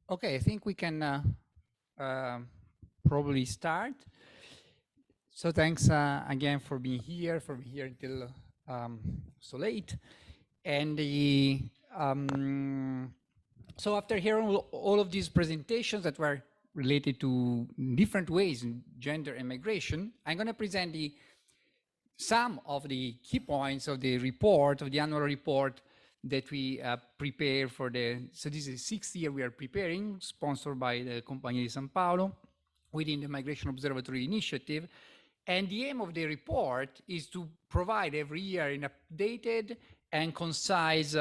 Okay, I think we can uh, probably start. So thanks again for being here, until so late. And so after hearing all of these presentations that were related to different ways in gender and migration, I'm going to present some of the key points of the report, of the annual report that we prepare for so this is the sixth year we are preparing, sponsored by the Compagnia di San Paolo within the Migration Observatory initiative. And the aim of the report is to provide every year an updated and concise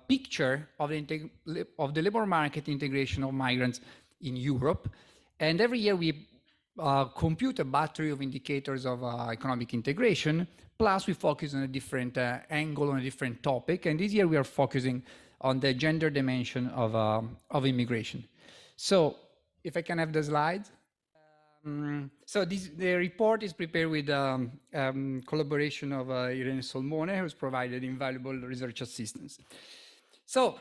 picture of the labor market integration of migrants in Europe. And every year we compute a battery of indicators of economic integration, plus we focus on a different angle, on a different topic. And this year we are focusing on the gender dimension of immigration. So if I can have the slides. So the report is prepared with collaboration of Irene Solmone, who's provided invaluable research assistance. So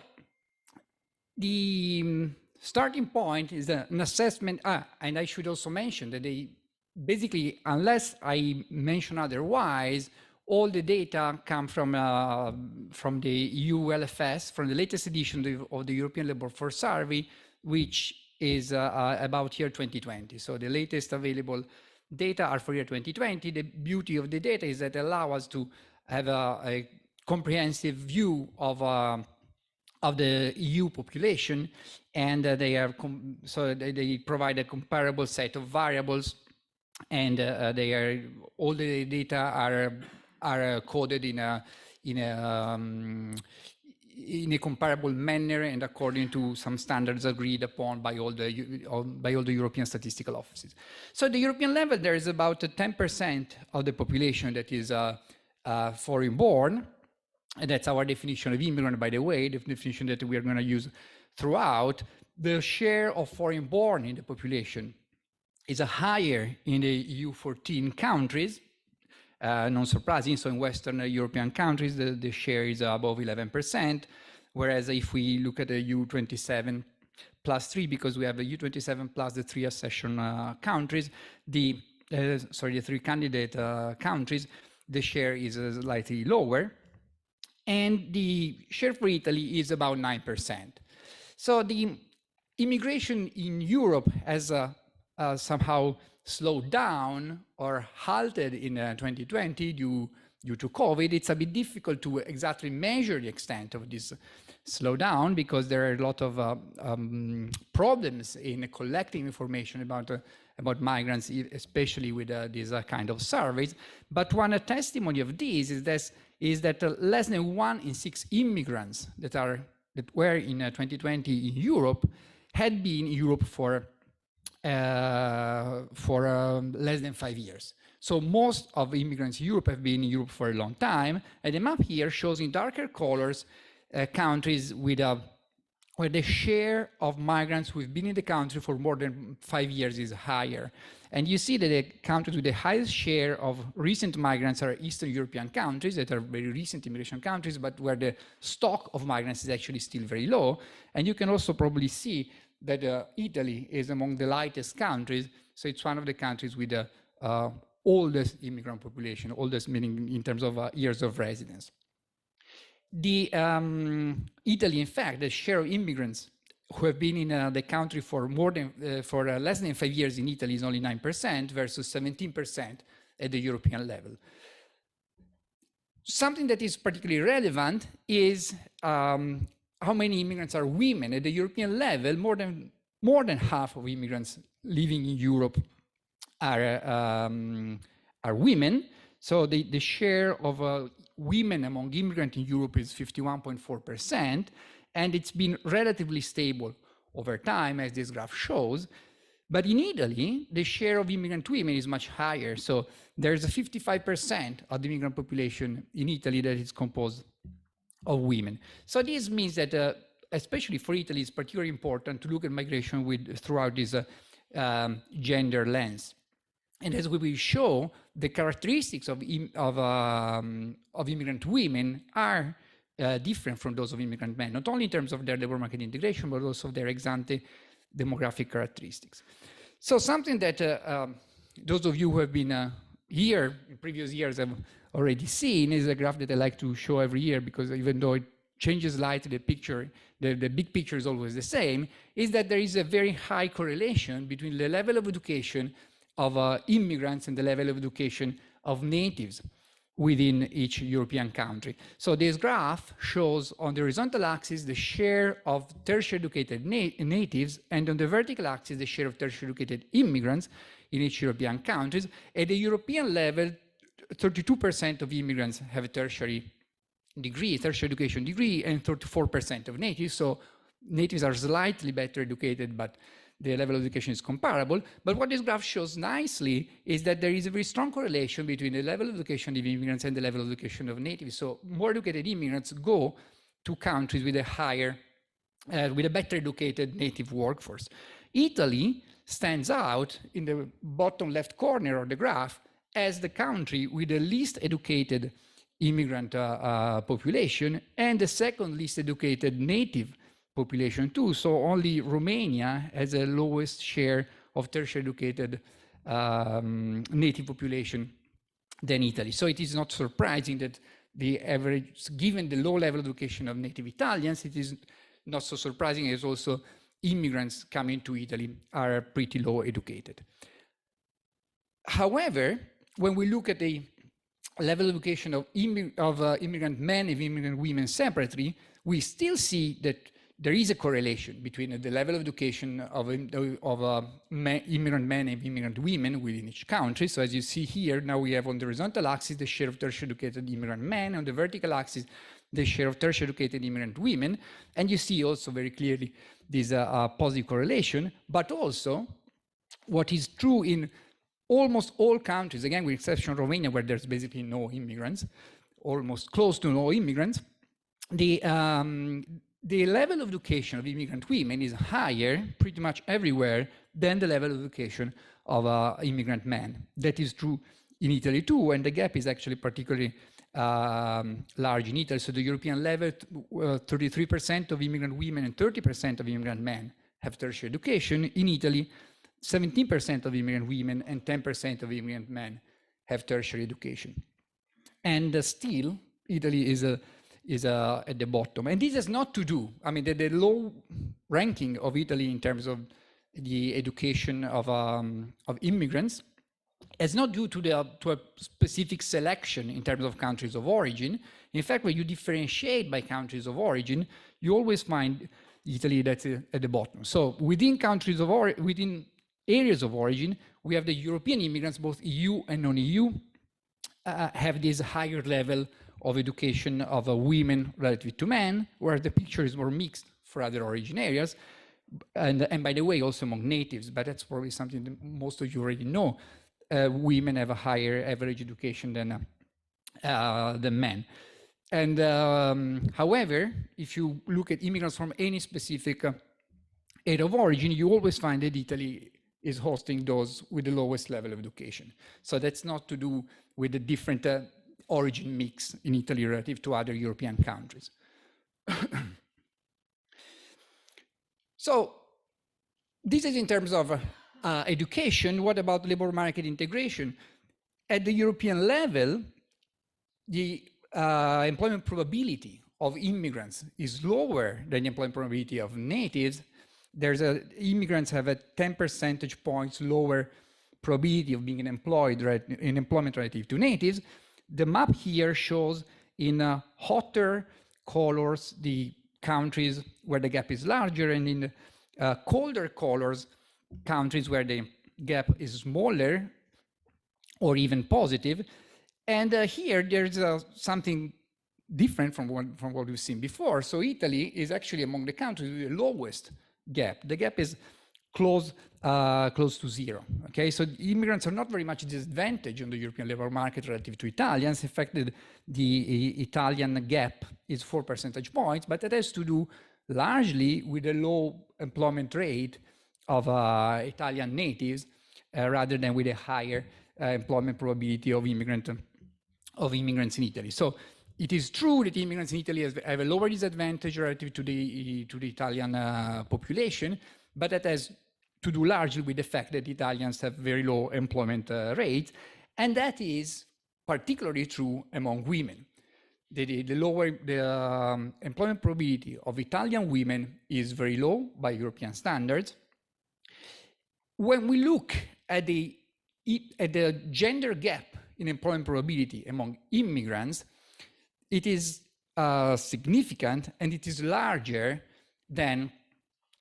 the starting point is an assessment, and I should also mention that they basically, unless I mention otherwise, all the data come from the EU LFS, from the latest edition of the European Labour Force Survey, which is about year 2020. So the latest available data are for year 2020. The beauty of the data is that allow us to have a comprehensive view of the EU population, and they provide a comparable set of variables, and all the data are coded in a comparable manner and according to some standards agreed upon by all the European statistical offices. So at the European level, there is about 10% of the population that is foreign-born. And that's our definition of immigrant, by the way, the definition that we are going to use throughout. The share of foreign-born in the population is higher in the EU 14 countries, non surprising. So in Western European countries, the share is above 11%, whereas if we look at the EU 27 plus 3, because we have the EU 27 plus the 3 accession countries, the 3 candidate countries, the share is slightly lower. And the share for Italy is about 9%. So the immigration in Europe has somehow slowed down or halted in 2020 due to COVID. It's a bit difficult to exactly measure the extent of this slowdown because there are a lot of problems in collecting information about migrants, especially with these kind of surveys. But one testimony of this is that less than 1 in 6 immigrants that were in 2020 in Europe had been in Europe for less than 5 years. So most of immigrants in Europe have been in Europe for a long time. And the map here shows in darker colors countries with where the share of migrants who have been in the country for more than 5 years is higher. And you see that the countries with the highest share of recent migrants are Eastern European countries that are very recent immigration countries, but where the stock of migrants is actually still very low. And you can also probably see that Italy is among the lightest countries. So it's one of the countries with the oldest immigrant population, oldest meaning in terms of years of residence. Italy, in fact, the share of immigrants who have been in the country for less than 5 years in Italy is only 9% versus 17% at the European level. Something that is particularly relevant is how many immigrants are women. At the European level, more than half of immigrants living in Europe are women. So the share of women among immigrants in Europe is 51.4%, and it's been relatively stable over time, as this graph shows. But in Italy, the share of immigrant women is much higher. So there's a 55% of the immigrant population in Italy that is composed of women. So this means that, especially for Italy, it's particularly important to look at migration throughout this gender lens. And as we will show, the characteristics of immigrant women are different from those of immigrant men, not only in terms of their labor market integration, but also their ex ante demographic characteristics. So something that those of you who have been here in previous years have already seen is a graph that I like to show every year, because even though it changes slightly the picture, the big picture is always the same, is that there is a very high correlation between the level of education of immigrants and the level of education of natives within each European country. So this graph shows on the horizontal axis the share of tertiary educated natives, and on the vertical axis the share of tertiary educated immigrants in each European countries. At the European level, 32% of immigrants have a tertiary education degree, and 34% of natives. So natives are slightly better educated, but the level of education is comparable. But what this graph shows nicely is that there is a very strong correlation between the level of education of immigrants and the level of education of natives. So more educated immigrants go to countries with a higher, with a better educated native workforce. Italy stands out in the bottom left corner of the graph as the country with the least educated immigrant population and the second least educated native population too. So only Romania has the lowest share of tertiary educated native population than Italy. So it is not surprising that the average, given the low level of education of native Italians, it is not so surprising as also immigrants coming to Italy are pretty low educated. However, when we look at the level of education of immigrant men and immigrant women separately, we still see that there is a correlation between the level of education of immigrant men and immigrant women within each country. So as you see here, now we have on the horizontal axis the share of tertiary educated immigrant men, on the vertical axis the share of tertiary educated immigrant women, and you see also very clearly this positive correlation, but also what is true in almost all countries, again with exception of Romania where there's basically no immigrants, almost close to no immigrants, the level of education of immigrant women is higher pretty much everywhere than the level of education of immigrant men. That is true in Italy too, and the gap is actually particularly large in Italy. So the European level, 33% of immigrant women and 30% of immigrant men have tertiary education. In Italy, 17% of immigrant women and 10% of immigrant men have tertiary education. And still, Italy is at the bottom. And this has not to do, I mean, the low ranking of Italy in terms of the education of immigrants is not due to a specific selection in terms of countries of origin. In fact, when you differentiate by countries of origin, you always find Italy that's at the bottom. So within countries of origin, within areas of origin, we have the European immigrants, both EU and non-EU, have this higher level of education of women relative to men, where the picture is more mixed for other origin areas. And by the way, also among natives, but that's probably something that most of you already know. Women have a higher average education than men. And however, if you look at immigrants from any specific area of origin, you always find that Italy is hosting those with the lowest level of education. So that's not to do with the different origin mix in Italy relative to other European countries. So this is in terms of education. What about labor market integration? At the European level, the employment probability of immigrants is lower than the employment probability of natives. Immigrants have a 10 percentage points lower probability of being employed in employment relative to natives. The map here shows in hotter colors the countries where the gap is larger, and in colder colors, countries where the gap is smaller or even positive. And here there's something different from what we've seen before. So Italy is actually among the countries with the lowest gap. The gap is close to zero. Okay, so immigrants are not very much disadvantaged on the European labor market relative to Italians. In fact, the Italian gap is 4 percentage points, but that has to do largely with the low employment rate of Italian natives rather than with a higher employment probability of immigrants in Italy. So it is true that immigrants in Italy have a lower disadvantage relative to the Italian population, but that has to do largely with the fact that Italians have very low employment rates, and that is particularly true among women. The employment probability of Italian women is very low by European standards. When we look at the gender gap in employment probability among immigrants, it is significant, and it is larger than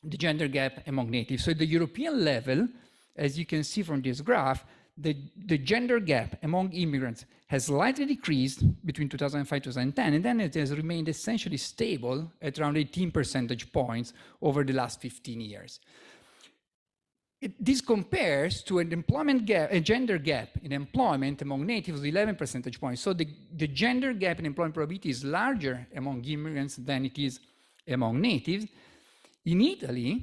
the gender gap among natives. So at the European level, as you can see from this graph, the gender gap among immigrants has slightly decreased between 2005 and 2010, and then it has remained essentially stable at around 18 percentage points over the last 15 years. This compares to an employment gap, a gender gap in employment among natives, 11 percentage points. So the gender gap in employment probability is larger among immigrants than it is among natives. In Italy,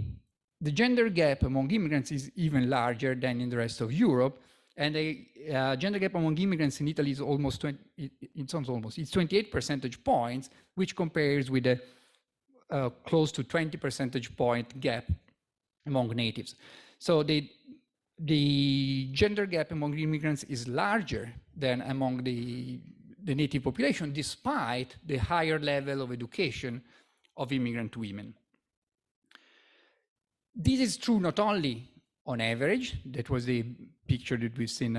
the gender gap among immigrants is even larger than in the rest of Europe, and the gender gap among immigrants in Italy is almost it's 28 percentage points, which compares with a close to 20 percentage point gap among natives. So the gender gap among immigrants is larger than among the native population, despite the higher level of education of immigrant women. This is true not only on average, that was the picture that we've seen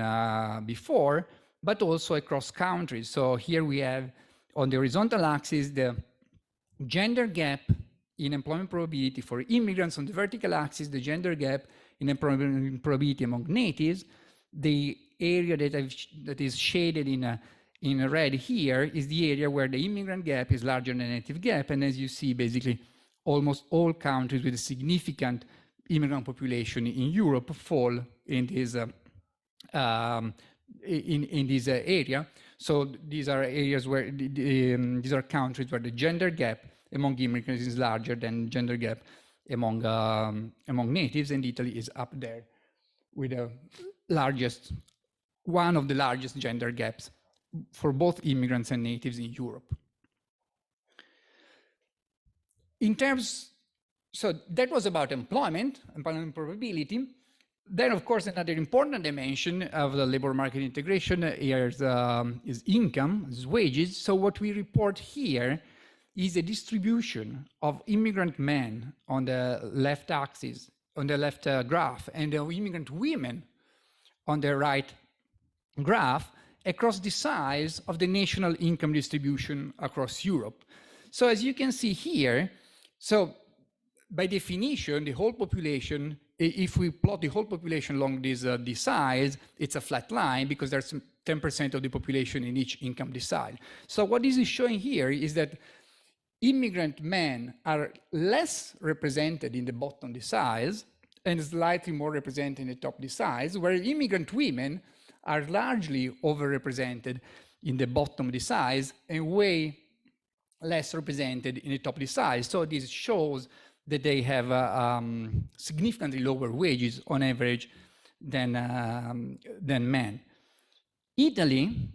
before, but also across countries. So here we have on the horizontal axis the gender gap in employment probability for immigrants, on the vertical axis the gender gap in employment probability among natives. The area that is shaded in red here is the area where the immigrant gap is larger than the native gap, and as you see, basically almost all countries with a significant immigrant population in Europe fall in this area. So these are areas where these are countries where the gender gap among immigrants is larger than gender gap among natives, and Italy is up there with one of the largest gender gaps for both immigrants and natives in Europe. So that was about employment probability. Then, of course, another important dimension of the labor market integration here is income, is wages. So what we report here is a distribution of immigrant men on the left axis, on the left graph, and the immigrant women on the right graph across the size of the national income distribution across Europe. So as you can see here, so by definition, the whole population, if we plot the whole population along this size, it's a flat line because there's 10% of the population in each income decile. So what this is showing here is that immigrant men are less represented in the bottom deciles and slightly more represented in the top deciles, where immigrant women are largely overrepresented in the bottom deciles and way less represented in the top deciles. So this shows that they have significantly lower wages on average than men. Italy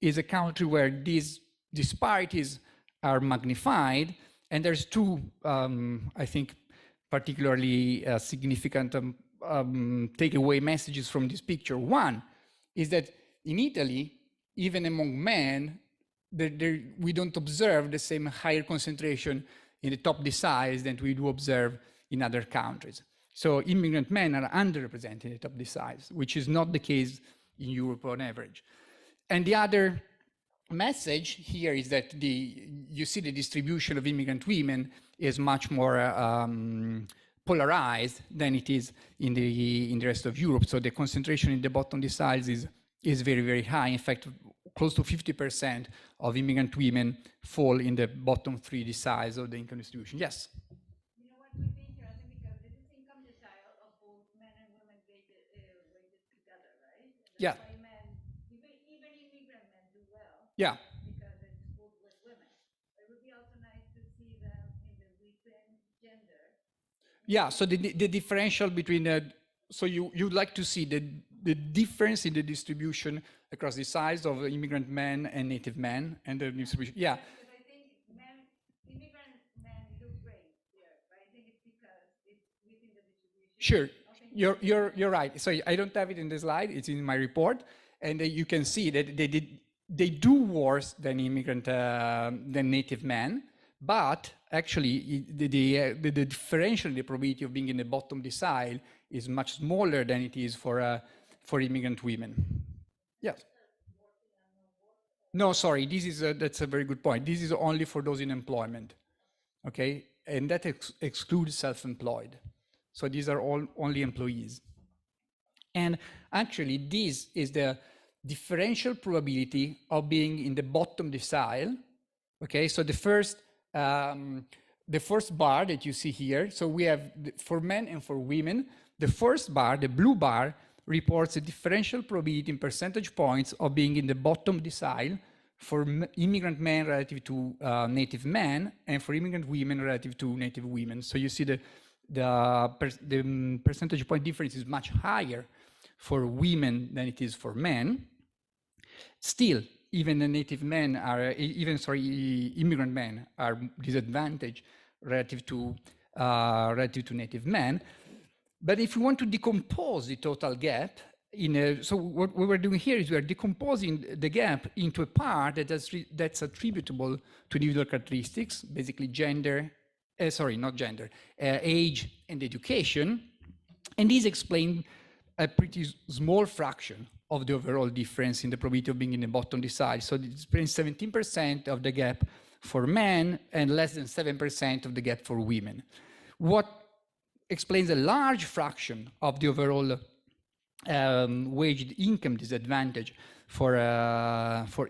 is a country where these disparities are magnified, and there's two, I think, particularly significant takeaway messages from this picture. One is that in Italy, even among men, we don't observe the same higher concentration in the top deciles than we do observe in other countries. So immigrant men are underrepresented in the top deciles, which is not the case in Europe on average. And the other message here is that you see the distribution of immigrant women is much more polarized than it is in the rest of Europe. So the concentration in the bottom deciles is very, very high. In fact, close to 50% of immigrant women fall in the bottom three deciles of the income distribution. Yes? You know what would be interesting, because this is income decile of both men and women weighted together, right? And Yeah. why men, even immigrant men do well. Yeah. Because it's both with women. It would be also nice to see them in the weakened gender. Yeah, so the differential between so you'd like to see the difference in the distribution across the size of immigrant men and native men and the distribution. Yeah. Because I think immigrant men look great here, but I think it's because it's within the Sure, you're right. So I don't have it in the slide. It's in my report, and you can see that they do worse than immigrant than native men, but actually the differential in the probability of being in the bottom decile is much smaller than it is for immigrant women. Yes. No, sorry. This is that's a very good point. This is only for those in employment, okay, and that excludes self-employed. So these are all only employees. And actually, this is the differential probability of being in the bottom decile. Okay, so the first bar that you see here, so we have for men and for women, the first bar, the blue bar, reports a differential probability in percentage points of being in the bottom decile for immigrant men relative to native men, and for immigrant women relative to native women. So you see the percentage point difference is much higher for women than it is for men. Still, even the native men are, immigrant men are disadvantaged relative to native men. But if we want to decompose the total gap, so what we're doing here is we're decomposing the gap into a part that's attributable to individual characteristics, basically gender, age and education. And these explain a pretty small fraction of the overall difference in the probability of being in the bottom decile. So it explains 17% of the gap for men and less than 7% of the gap for women. What explains a large fraction of the overall wage income disadvantage for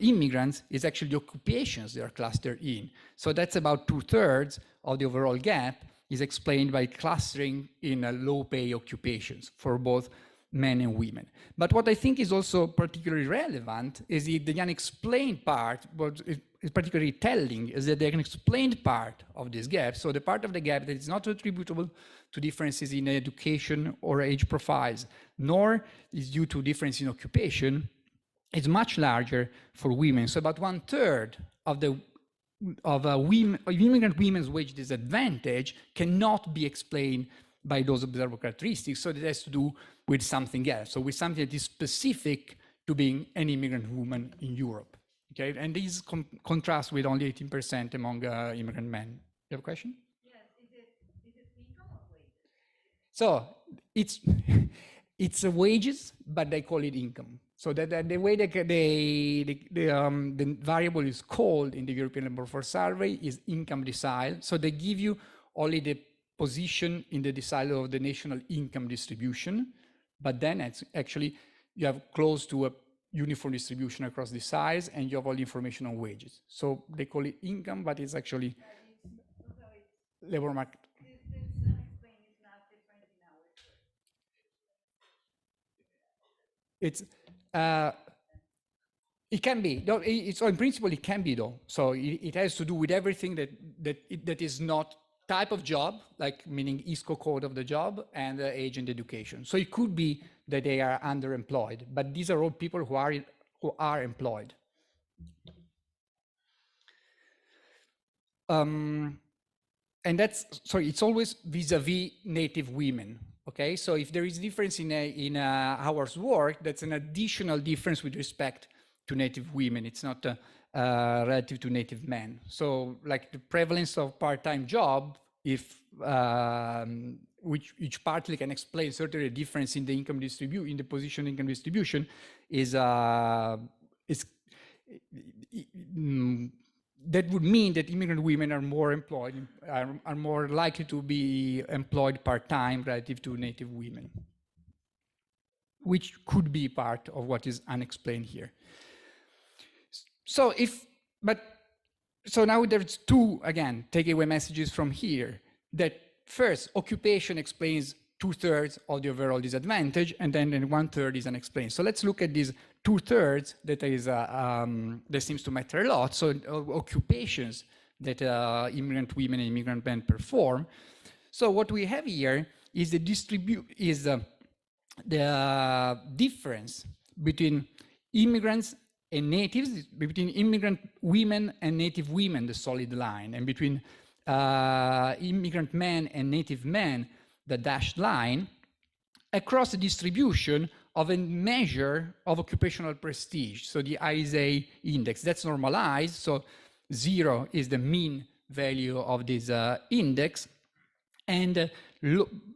immigrants is actually the occupations they are clustered in. So that's about 2/3 of the overall gap is explained by clustering in low pay occupations for both men and women. But what I think is also particularly relevant is the unexplained part, what is particularly telling is that the unexplained part of this gap, so the part of the gap that is not attributable to differences in education or age profiles, nor is due to difference in occupation, is much larger for women. So about 1/3 of immigrant women's wage disadvantage cannot be explained by those observable characteristics. So that has to do with something else. So with something that is specific to being an immigrant woman in Europe. Okay, and these contrast with only 18% among immigrant men. You have a question? Yes, is it income or wages? So it's wages, but they call it income. So that the way the variable is called in the European Labour Force Survey is income decile. So they give you only the position in the decile of the national income distribution, but then it's actually you have close to a uniform distribution across deciles, and you have all the information on wages. So they call it income, but it's actually labor market. This unexplained is not different in hours. It can be. So in principle, it can be though. So it has to do with everything that is not type of job, like meaning ISCO code of the job, and age and education. So it could be that they are underemployed, but these are all people who are employed. And it's always vis-a-vis native women. Okay, so if there is difference in hours worked, that's an additional difference with respect to native women. It's not relative to native men. So like the prevalence of part-time job, which partly can explain certainly the difference in the income distribution, in the position income distribution, that would mean that immigrant women are more employed, are more likely to be employed part-time relative to native women, which could be part of what is unexplained here. So now there's two, again, takeaway messages from here, that first, occupation explains 2/3 of the overall disadvantage, and then 1/3 is unexplained. So let's look at these 2/3 that seems to matter a lot. So occupations that immigrant women and immigrant men perform. So what we have here is the difference between immigrants and natives, between immigrant women and native women, the solid line, and between immigrant men and native men, the dashed line. across the distribution of a measure of occupational prestige. So the ISA index, that's normalized. So 0 is the mean value of this index. And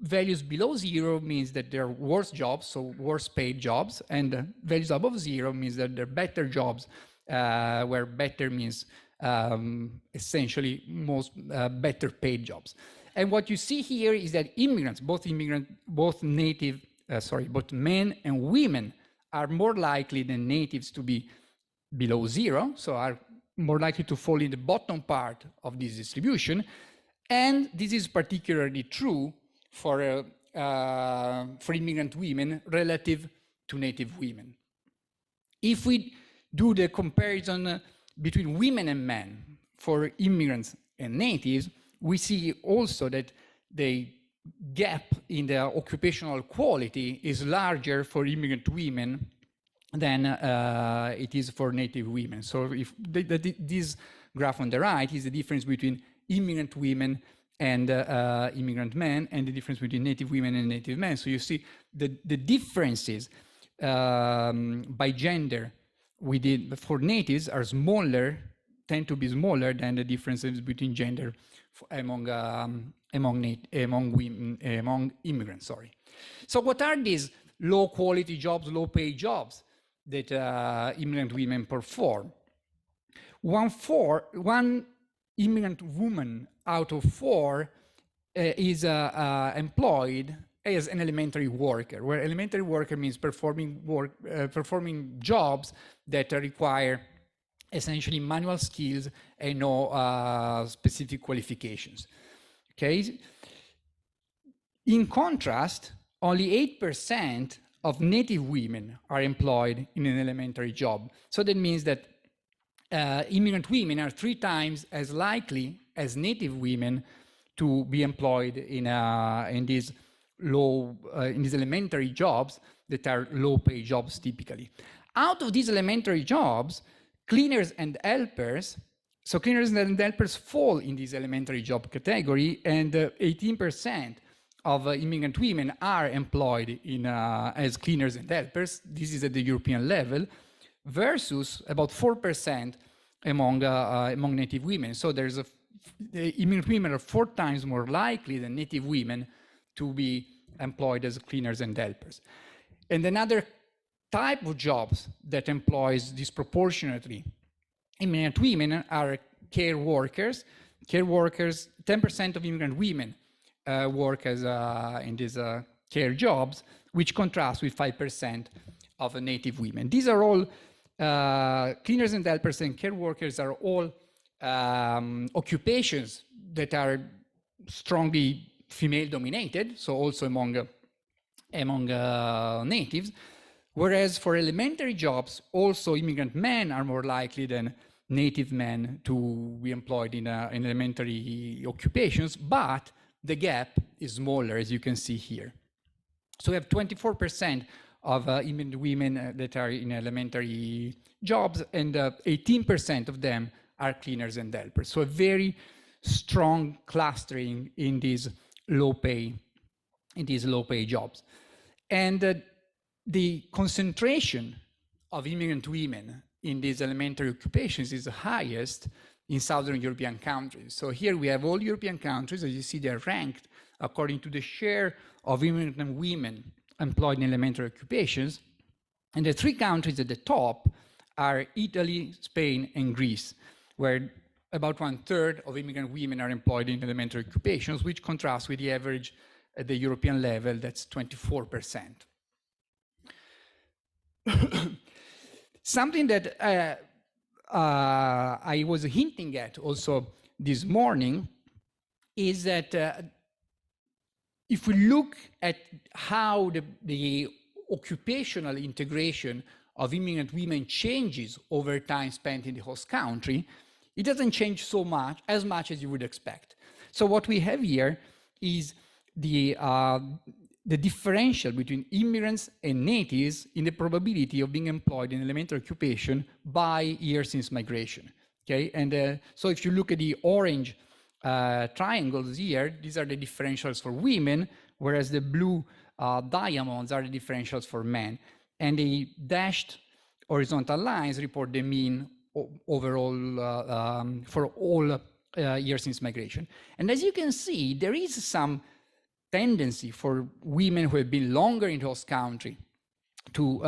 values below 0 means that they're worse jobs, so worse paid jobs. And values above 0 means that they're better jobs, where better means essentially most better paid jobs. And what you see here is that immigrants, both men and women, are more likely than natives to be below 0, so are more likely to fall in the bottom part of this distribution. And this is particularly true for immigrant women relative to native women. If we do the comparison between women and men for immigrants and natives, we see also that the gap in the occupational quality is larger for immigrant women than it is for native women. So if this graph on the right is the difference between immigrant women and immigrant men, and the difference between native women and native men. So you see the differences by gender for natives are smaller, tend to be smaller than the differences between gender among immigrants. Sorry. So what are these low quality jobs, low paid jobs that immigrant women perform? One immigrant woman out of 4 is employed as an elementary worker, where elementary worker means performing jobs that require essentially manual skills and no specific qualifications. Okay. In contrast, only 8% of native women are employed in an elementary job. So that means that immigrant women are 3 times as likely as native women to be employed in these elementary jobs that are low-paid jobs typically. Out of these elementary jobs, cleaners and helpers, so cleaners and helpers fall in this elementary job category, and 18% of immigrant women are employed as cleaners and helpers. This is at the European level, versus about 4% among native women. So the immigrant women are 4 times more likely than native women to be employed as cleaners and helpers. And another type of jobs that employs disproportionately immigrant women are care workers. Care workers, 10% of immigrant women work as in these care jobs, which contrasts with 5% of native women. These are all cleaners and helpers and care workers are all occupations that are strongly female dominated, so also among natives, whereas for elementary jobs, also immigrant men are more likely than native men to be employed in elementary occupations, but the gap is smaller, as you can see here. So we have 24% of immigrant women that are in elementary jobs, and 18% of them are cleaners and helpers. So a very strong clustering in these low pay jobs. And the concentration of immigrant women in these elementary occupations is the highest in Southern European countries. So here we have all European countries. As you see, they're ranked according to the share of immigrant women employed in elementary occupations. And the 3 countries at the top are Italy, Spain, and Greece, where about 1/3 of immigrant women are employed in elementary occupations, which contrasts with the average at the European level, that's 24%. Something that I was hinting at also this morning is that if we look at how the occupational integration of immigrant women changes over time spent in the host country, it doesn't change as much as you would expect. So what we have here is the differential between immigrants and natives in the probability of being employed in elementary occupation by year since migration. Okay, and so if you look at the orange triangles here, these are the differentials for women, whereas the blue diamonds are the differentials for men. And the dashed horizontal lines report the mean overall for all years since migration. And as you can see, there is some tendency for women who have been longer in host country to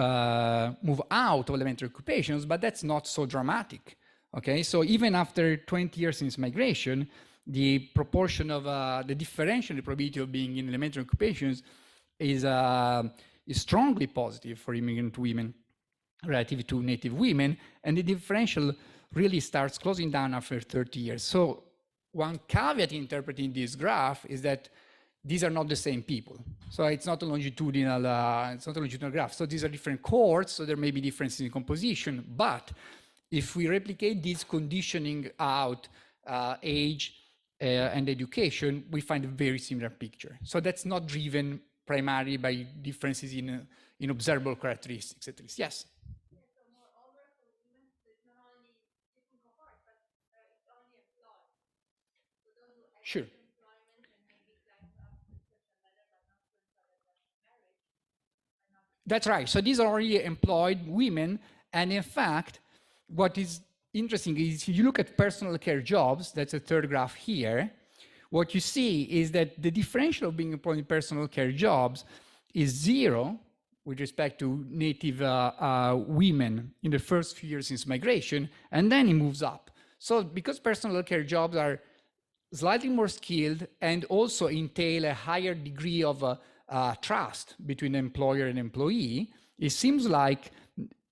move out of elementary occupations, but that's not so dramatic. Okay, so even after 20 years since migration, the proportion of the differential, the probability of being in elementary occupations is strongly positive for immigrant women relative to native women, and the differential really starts closing down after 30 years. So one caveat interpreting this graph is that these are not the same people. So it's not a longitudinal, graph. So these are different cohorts, so there may be differences in composition, but if we replicate this conditioning out age and education, we find a very similar picture. So that's not driven primarily by differences in observable characteristics, at least. Yes? Yeah, so moreover, for women, it's not only different cohorts, but it's only employed. So those who Sure. employment and maybe climb up to such a ladder, but not to marriage. That's right. So these are already employed women. And in fact, what is interesting is if you look at personal care jobs, that's a third graph here, what you see is that the differential of being employed in personal care jobs is 0 with respect to native women in the first few years since migration, and then it moves up. So because personal care jobs are slightly more skilled and also entail a higher degree of trust between employer and employee, it seems like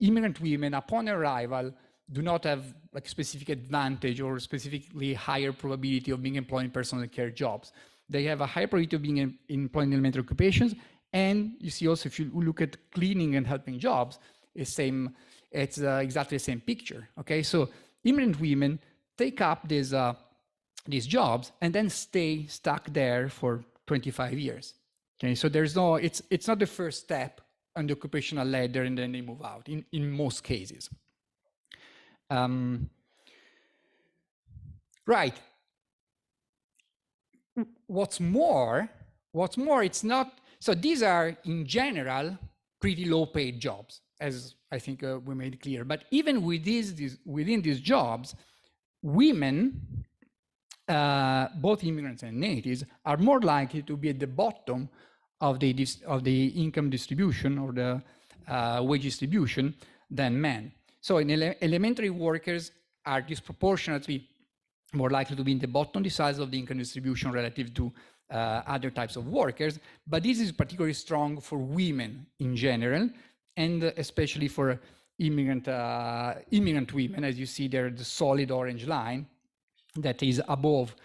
immigrant women upon arrival do not have like specific advantage or specifically higher probability of being employed in personal care jobs. They have a higher probability of being employed in elementary occupations. And you see also, if you look at cleaning and helping jobs, it's exactly the same picture. Okay, so immigrant women take up these jobs and then stay stuck there for 25 years. Okay, so there's no, it's not the first step on the occupational ladder and then they move out in most cases. Right. What's more, it's not, so these are in general pretty low paid jobs, as I think we made clear. But even within these jobs, women, both immigrants and natives, are more likely to be at the bottom of the income distribution or the wage distribution than men. So elementary workers are disproportionately more likely to be in the bottom decile of the income distribution relative to other types of workers, but this is particularly strong for women in general, and especially for immigrant women, as you see there, the solid orange line that is above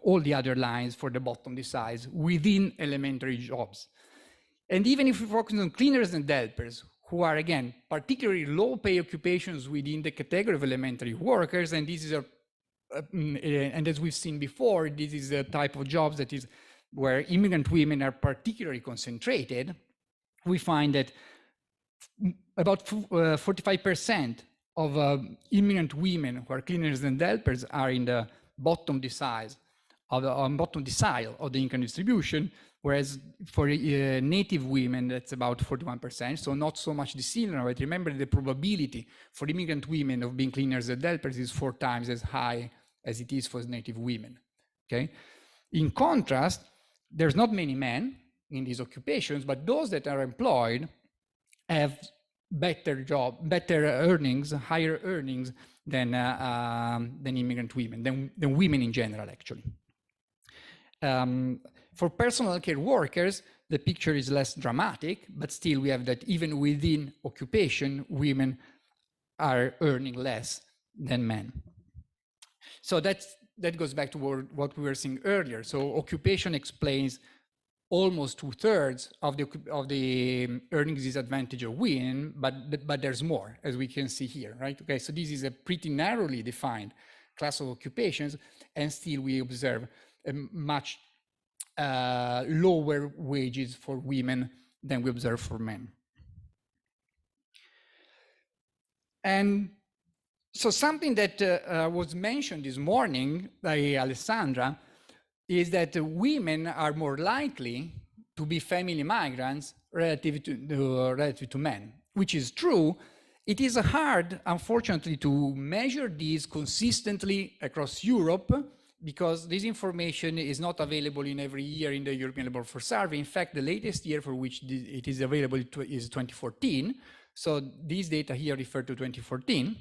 all the other lines for the bottom deciles within elementary jobs. And even if we focus on cleaners and helpers, who are, again, particularly low-pay occupations within the category of elementary workers, and this is and as we've seen before, this is a type of jobs that is where immigrant women are particularly concentrated. We find that about 45% of immigrant women who are cleaners and helpers are in the bottom decile of the income distribution, whereas for native women, that's about 41%, so not so much dissimilar. But remember, the probability for immigrant women of being cleaners and helpers is 4 times as high as it is for native women, okay? In contrast, there's not many men in these occupations, but those that are employed have better earnings, higher earnings than immigrant women, than women in general, actually. For personal care workers, the picture is less dramatic, but still we have that even within occupation, women are earning less than men. So that goes back to what we were seeing earlier. So occupation explains almost 2/3 of the earnings disadvantage of women, but there's more, as we can see here, right? Okay, so this is a pretty narrowly defined class of occupations, and still we observe a much lower wages for women than we observe for men. And so something that was mentioned this morning by Alessandra is that women are more likely to be family migrants relative to men, which is true. It is hard, unfortunately, to measure these consistently across Europe because this information is not available in every year in the European Labour Force Survey. In fact, the latest year for which it is available is 2014. So these data here refer to 2014.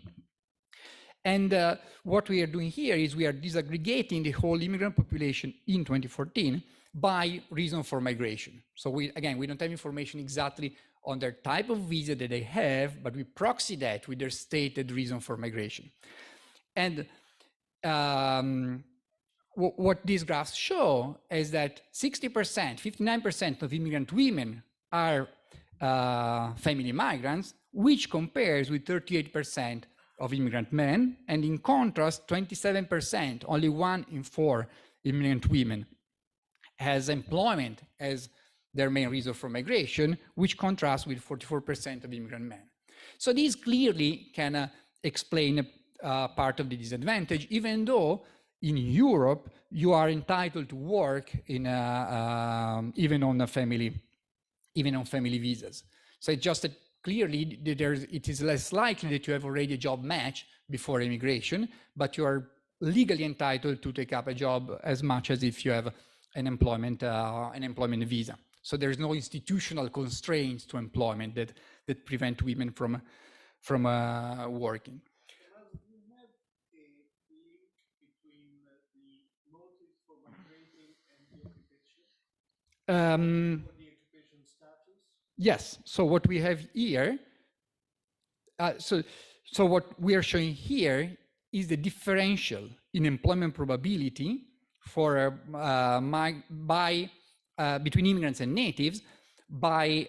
And what we are doing here is we are disaggregating the whole immigrant population in 2014 by reason for migration. So again, we don't have information exactly on their type of visa that they have, but we proxy that with their stated reason for migration. And what these graphs show is that 60%, 59% of immigrant women are family migrants, which compares with 38% of immigrant men. And in contrast, 27%, only 1 in 4 immigrant women has employment as their main reason for migration, which contrasts with 44% of immigrant men. So these clearly can explain part of the disadvantage, even though in Europe, you are entitled to work in even on family visas. So it's just that clearly it is less likely that you have already a job match before immigration, but you are legally entitled to take up a job as much as if you have an employment visa. So there's no institutional constraints to employment that prevent women from working. Yes, so what we have here, so what we are showing here is the differential in employment probability for between immigrants and natives by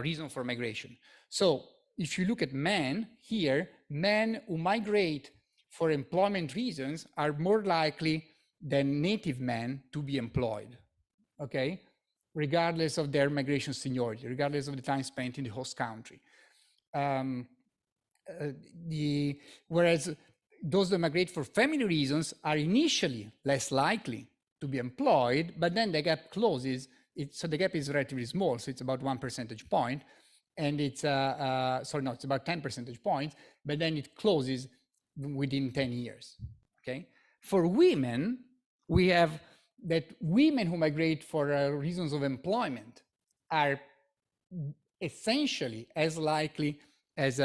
reason for migration. So if you look at men here, men who migrate for employment reasons are more likely than native men to be employed, okay? Regardless of their migration seniority, regardless of the time spent in the host country. Whereas those that migrate for family reasons are initially less likely to be employed, but then the gap closes. So the gap is relatively small, so it's about 1 percentage point, and it's, it's about 10 percentage points, but then it closes within 10 years, okay? For women, we have that women who migrate for reasons of employment are essentially as likely as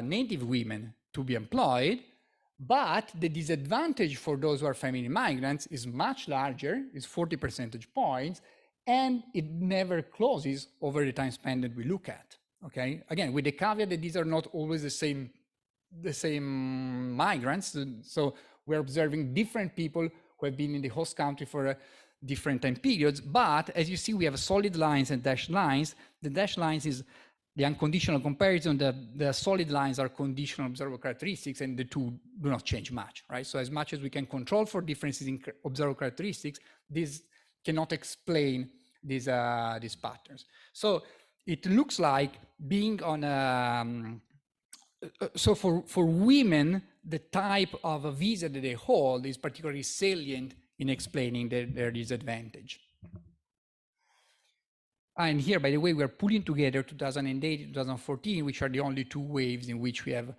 native women to be employed, but the disadvantage for those who are family migrants is much larger, is 40 percentage points, and it never closes over the time span that we look at, okay? Again, with the caveat that these are not always the same migrants, so we're observing different people who have been in the host country for different time periods. But as you see, we have solid lines and dashed lines. The dashed lines is the unconditional comparison. The solid lines are conditional observable characteristics, and the two do not change much, right? So as much as we can control for differences in observable characteristics, this cannot explain these patterns. So it looks like being on so for women, the type of a visa that they hold is particularly salient in explaining their disadvantage. And here, by the way, we're putting together 2008 and 2014, which are the only 2 waves in which we have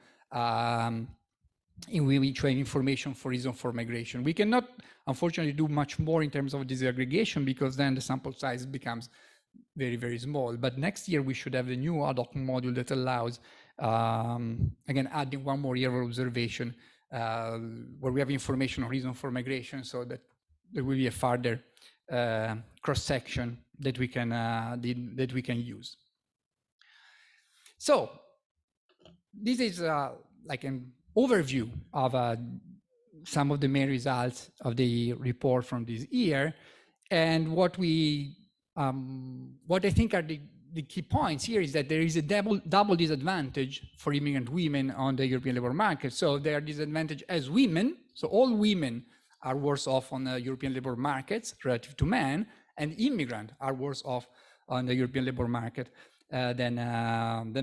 information for reason for migration. We cannot, unfortunately, do much more in terms of disaggregation because then the sample size becomes very, very small. But next year, we should have the new ad hoc module that allows again, adding 1 more year of observation where we have information on reason for migration, so that there will be a further cross-section that we can use. So this is like an overview of some of the main results of the report from this year, and what I think are the key points here is that there is a double disadvantage for immigrant women on the European labor market. So they are disadvantaged as women. So all women are worse off on the European labor markets relative to men, and immigrants are worse off on the European labor market than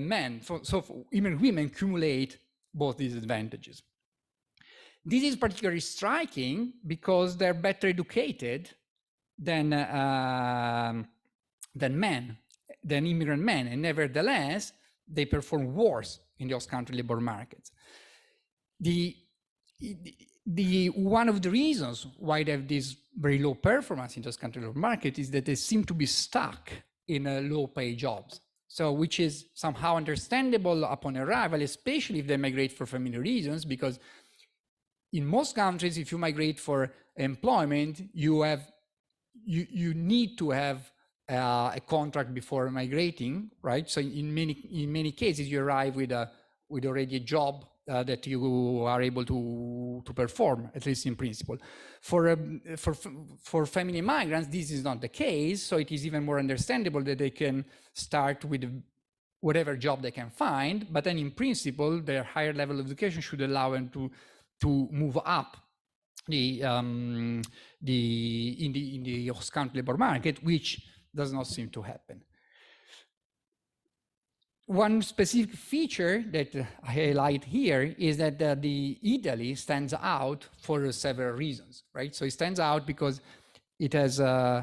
men. So immigrant women accumulate both these advantages. This is particularly striking because they're better educated than than immigrant men, and nevertheless, they perform worse in the host country labor markets. One of the reasons why they have this very low performance in those country labor market is that they seem to be stuck in low pay jobs. So, which is somehow understandable upon arrival, especially if they migrate for family reasons, because in most countries, if you migrate for employment, you need to have a contract before migrating, right? So in many cases, you arrive with already a job that you are able to perform, at least in principle. For family migrants, this is not the case. So it is even more understandable that they can start with whatever job they can find, but then in principle, their higher level of education should allow them to move up in the host country labor market, which does not seem to happen. One specific feature that I highlight here is that the Italy stands out for several reasons, right? So it stands out because it has,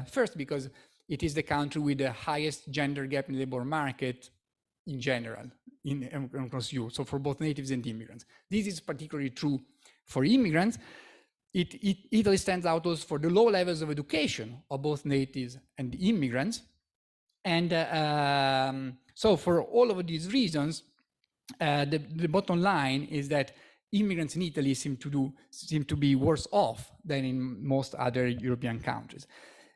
first, because it is the country with the highest gender gap in the labor market in general, across Europe, so for both natives and immigrants. This is particularly true for immigrants. Italy stands out also for the low levels of education of both natives and immigrants. And so for all of these reasons, the bottom line is that immigrants in Italy seem to be worse off than in most other European countries,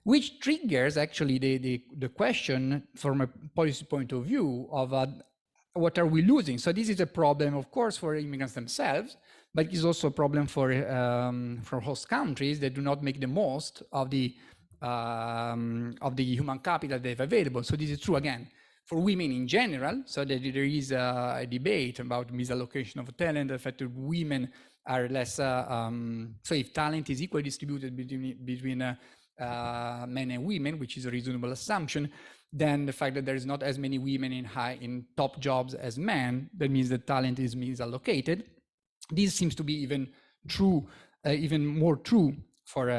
which triggers actually the question from a policy point of view of what are we losing? So this is a problem, of course, for immigrants themselves, but it's also a problem for host countries that do not make the most of the human capital they have available. So this is true again for women in general. So that there is a debate about misallocation of talent, the fact that women are less. So if talent is equally distributed between men and women, which is a reasonable assumption, then the fact that there is not as many women in top jobs as men, that means that talent is misallocated. This seems to be even more true for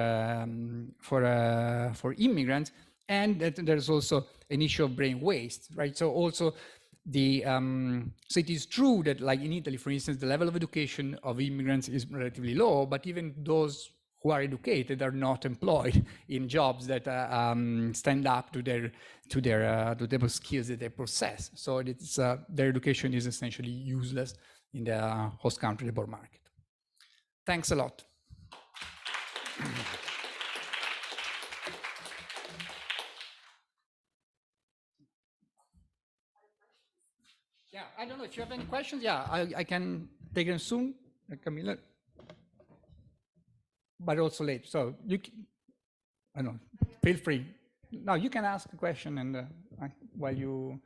immigrants, and that there's also an issue of brain waste, right? So also so it is true that, like in Italy, for instance, the level of education of immigrants is relatively low, but even those who are educated are not employed in jobs that stand up to their skills that they possess. So it's their education is essentially useless in the host country labor market. Thanks a lot. Yeah, I don't know if you have any questions. Yeah, I can take them soon, Camilla, but also late. So you can, I don't know, feel free. No, you can ask a question and while you.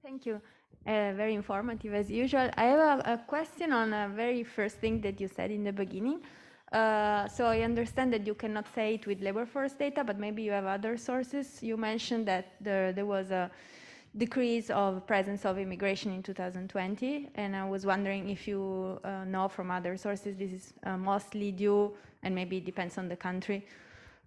Thank you. Very informative as usual. I have a question on a very first thing that you said in the beginning. So I understand that you cannot say it with labor force data, but maybe you have other sources. You mentioned that there was a decrease of presence of immigration in 2020, and I was wondering if you know from other sources this is mostly due, and maybe it depends on the country,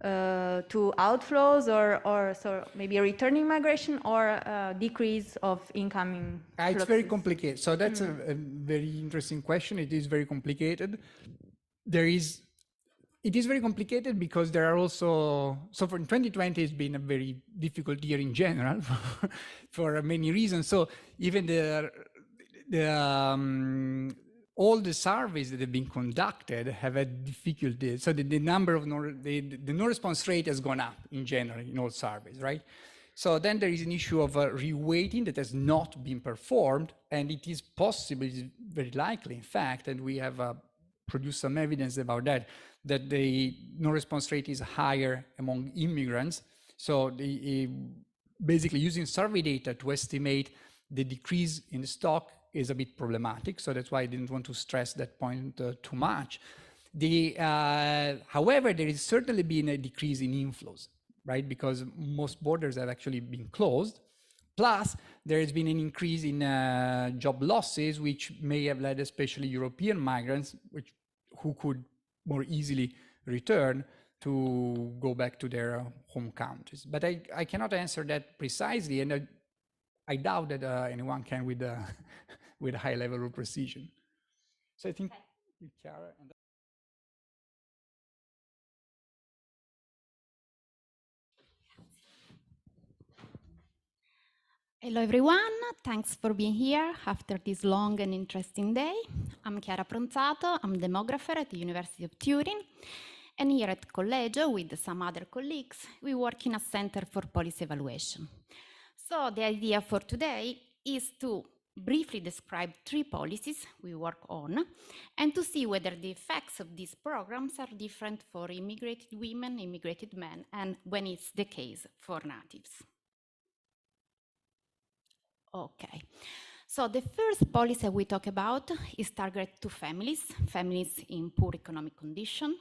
to outflows or so maybe a returning migration or a decrease of incoming It's fluxes. very complicated. So that's a very interesting question. It is very complicated. It is very complicated because there are also, so for 2020 it's been a very difficult year in general for many reasons. So even all the surveys that have been conducted have had difficulties. So the number of the no response rate has gone up in general in all surveys, right? So then there is an issue of reweighting that has not been performed, and it is possible, it's very likely, in fact, and we have produced some evidence about that the no response rate is higher among immigrants. So basically using survey data to estimate the decrease in the stock is a bit problematic. So that's why I didn't want to stress that point too much. However, there has certainly been a decrease in inflows, right? Because most borders have actually been closed. Plus, there has been an increase in job losses, which may have led especially European migrants, who could more easily return, to go back to their home countries. But I cannot answer that precisely, and I doubt that anyone can with with a high level of precision. So I think Chiara and Hello everyone, thanks for being here after this long and interesting day. I'm Chiara Pronzato, I'm demographer at the University of Turin, and here at Collegio with some other colleagues, we work in a center for policy evaluation. So the idea for today is to briefly describe 3 policies we work on and to see whether the effects of these programs are different for immigrated women, immigrated men, and when it's the case for natives. Okay, so the first policy we talk about is targeted to families in poor economic condition,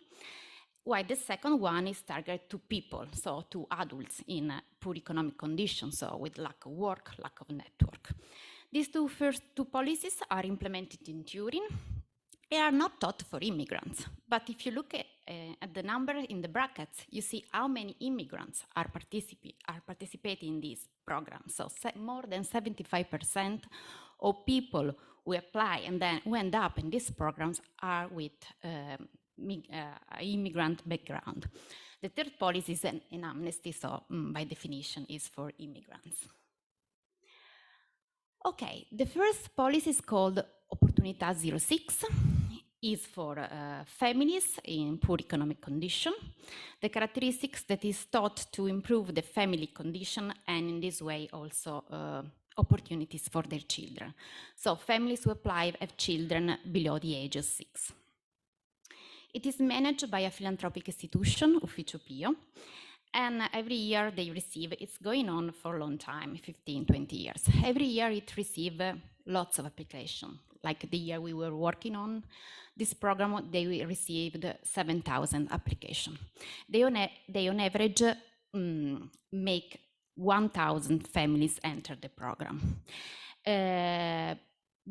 while the second one is targeted to people, so to adults in poor economic conditions, so with lack of work, lack of network. These first two policies are implemented in Turin. They are not taught for immigrants, but if you look at the number in the brackets, you see how many immigrants are participating in these programs. So more than 75% of people who apply and then who end up in these programs are with immigrant background. The third policy is an amnesty, so by definition is for immigrants. Okay, the first policy is called Opportunità 06, is for families in poor economic condition. The characteristics that is taught to improve the family condition and in this way also opportunities for their children. So families who apply have children below the age of 6. It is managed by a philanthropic institution, Ufficio Pio, and every year they receive, it's going on for a long time, 15, 20 years. Every year it receives lots of applications. Like the year we were working on this program, they received 7,000 applications. They on average make 1,000 families enter the program.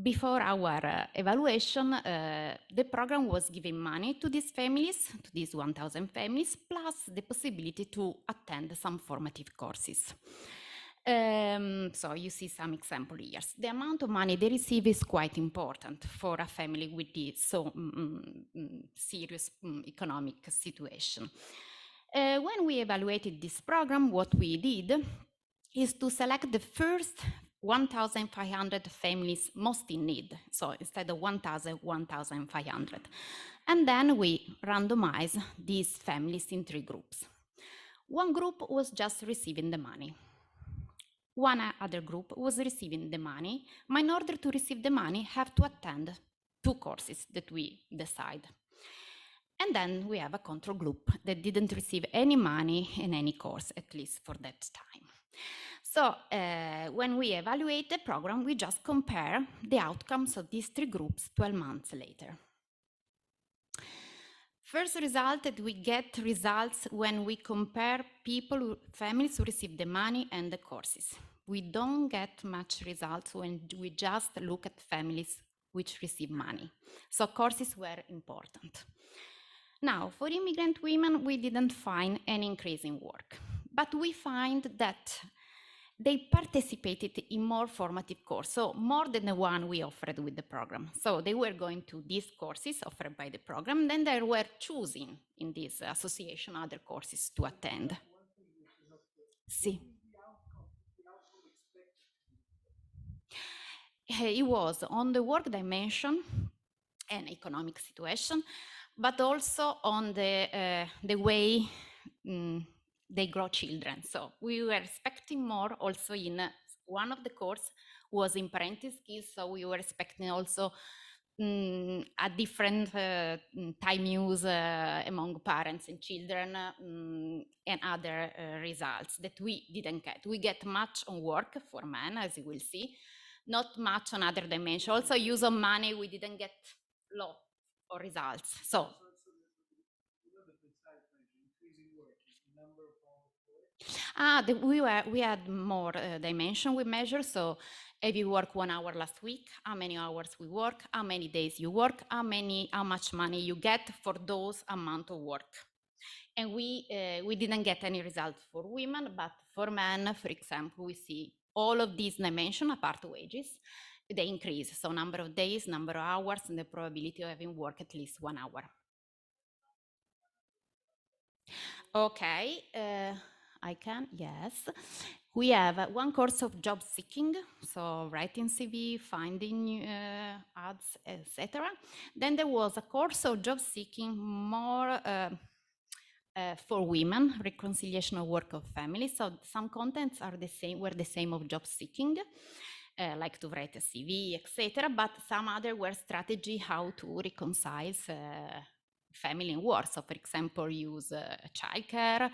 Before our evaluation, the program was giving money to these families, to these 1,000 families, plus the possibility to attend some formative courses. So you see some example here. The amount of money they receive is quite important for a family with this serious economic situation. When we evaluated this program, what we did is to select the first 1,500 families most in need. So instead of 1,000, 1,500. And then we randomize these families in 3 groups. One group was just receiving the money. One other group was receiving the money, but in order to receive the money, have to attend 2 courses that we decide. And then we have a control group that didn't receive any money in any course, at least for that time. So when we evaluate the program, we just compare the outcomes of these 3 groups 12 months later. First result that we get results when we compare families who receive the money and the courses. We don't get much results when we just look at families which receive money. So courses were important. Now, for immigrant women, we didn't find any increase in work, but we find that they participated in more formative courses, so more than the one we offered with the program. So they were going to these courses offered by the program, then they were choosing in this association other courses to attend. Sì. It was on the work dimension and economic situation, but also on the way they grow children. So we were expecting more also in one of the course was in parenting skills. So we were expecting also a different time use among parents and children and other results that we didn't get. We get much on work for men, as you will see, not much on other dimensions. Also use of money, we didn't get lot of results. So we had more dimension we measure. So if you work 1 hour last week, how many hours we work, how many days you work, how much money you get for those amount of work. And we didn't get any results for women, but for men, for example, we see all of these dimensions, apart wages, they increase. So number of days, number of hours, and the probability of having work at least 1 hour. Okay, I can, yes. We have one course of job seeking, so writing CV, finding ads, etc. Then there was a course of job seeking more for women, reconciliation of work of family. So some contents are the same, were the same of job seeking, like to write a CV, etc. But some other were strategy how to reconcile family and work. So for example, use childcare,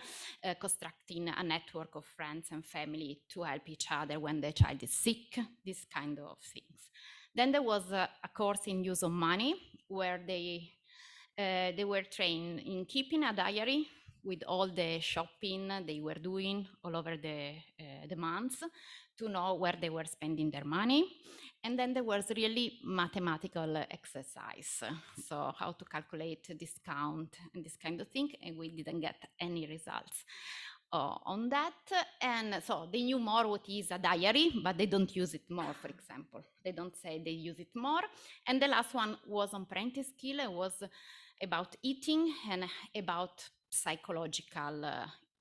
constructing a network of friends and family to help each other when the child is sick, this kind of things. Then there was a course in use of money where they were trained in keeping a diary with all the shopping they were doing all over the months to know where they were spending their money. And then there was really mathematical exercise. So how to calculate a discount and this kind of thing. And we didn't get any results on that. And so they knew more what is a diary, but they don't use it more, for example. They don't say they use it more. And the last one was on parenting skill. It was about eating and about psychological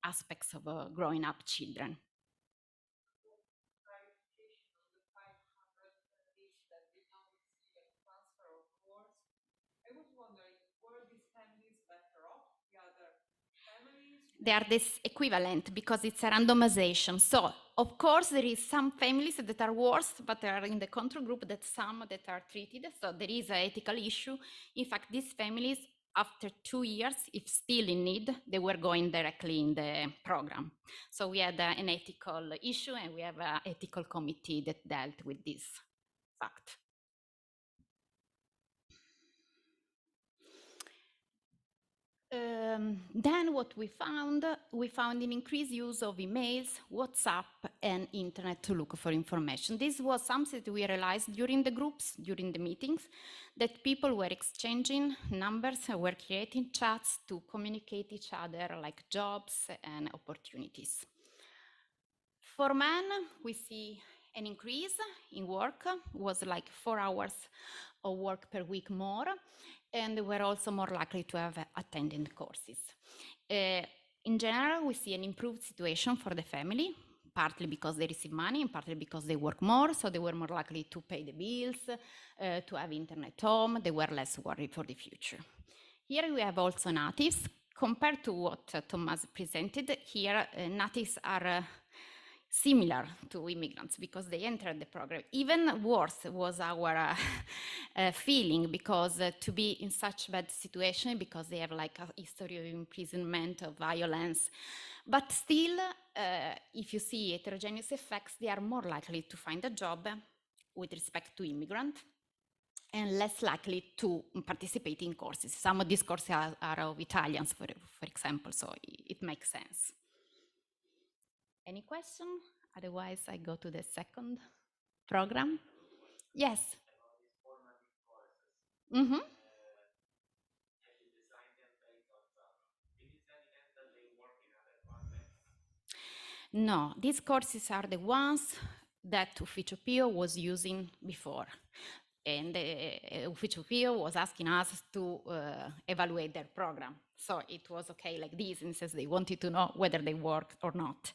aspects of growing up children. They are this equivalent because it's a randomization. So, of course, there is some families that are worse, but they are in the control group, that some that are treated. So there is an ethical issue. In fact, these families, after 2 years, if still in need, they were going directly in the program. So we had an ethical issue, and we have an ethical committee that dealt with this fact. Then what we found an increased use of emails, WhatsApp, and internet to look for information. This was something that we realized during the groups, during the meetings, that people were exchanging numbers, were creating chats to communicate each other, like jobs and opportunities. For men, we see an increase in work, was like 4 hours of work per week more, and they were also more likely to have attended courses. In general, we see an improved situation for the family, partly because they receive money and partly because they work more, so they were more likely to pay the bills, to have internet home, they were less worried for the future. Here we have also natives. Compared to what Tommaso presented, here natives are similar to immigrants because they entered the program. Even worse was our feeling, because to be in such bad situation because they have like a history of imprisonment, of violence. But still, if you see heterogeneous effects, they are more likely to find a job with respect to immigrant and less likely to participate in courses. Some of these courses are of Italians, for example, so it makes sense. Any question? Otherwise, I go to the second program. Yes. Mm-hmm. No, these courses are the ones that Ufficio Pio was using before. And Ufficio Pio was asking us to evaluate their program. So it was okay like this, and says they wanted to know whether they worked or not.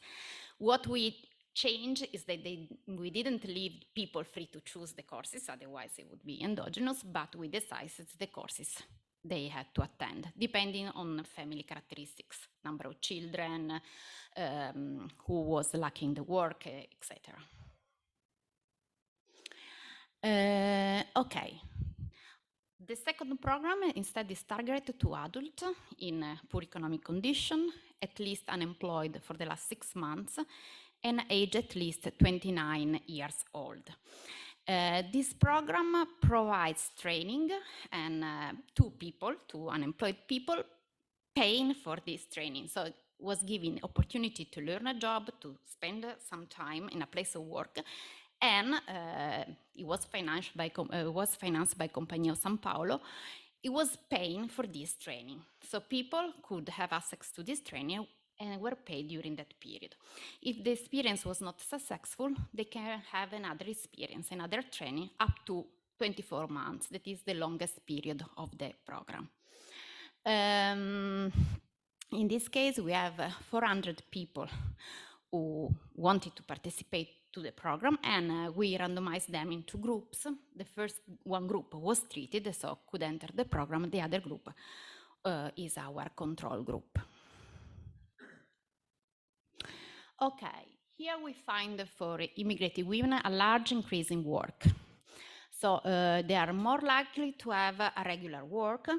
What we changed is that we didn't leave people free to choose the courses, otherwise it would be endogenous, but we decided the courses they had to attend, depending on family characteristics, number of children, who was lacking the work, etc. Okay. The second program instead is targeted to adults in poor economic condition, at least unemployed for the last 6 months, and age at least 29 years old. This program provides training and to unemployed people, paying for this training. So it was giving opportunity to learn a job, to spend some time in a place of work, and it was financed by Compagnia of San Paolo. it was paying for this training. So people could have access to this training and were paid during that period. If the experience was not successful, they can have another experience, another training up to 24 months. That is the longest period of the program. In this case, we have 400 people who wanted to participate to the program, and we randomized them into groups. The first one group was treated, so could enter the program. The other group is our control group. Okay, here we find for immigrated women a large increase in work. So they are more likely to have a regular work,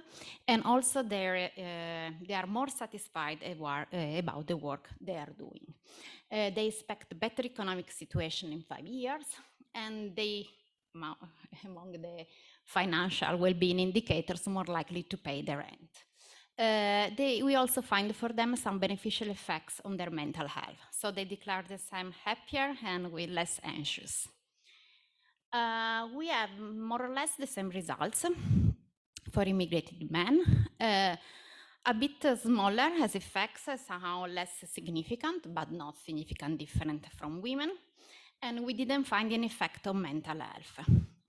and also they are more satisfied about the work they are doing. They expect better economic situation in 5 years, and they, among the financial well-being indicators, more likely to pay the rent. We also find for them some beneficial effects on their mental health. So they declare themselves happier and with less anxious. We have more or less the same results for immigrated men. A bit smaller as effects, somehow less significant, but not significant different from women. And we didn't find any effect on mental health.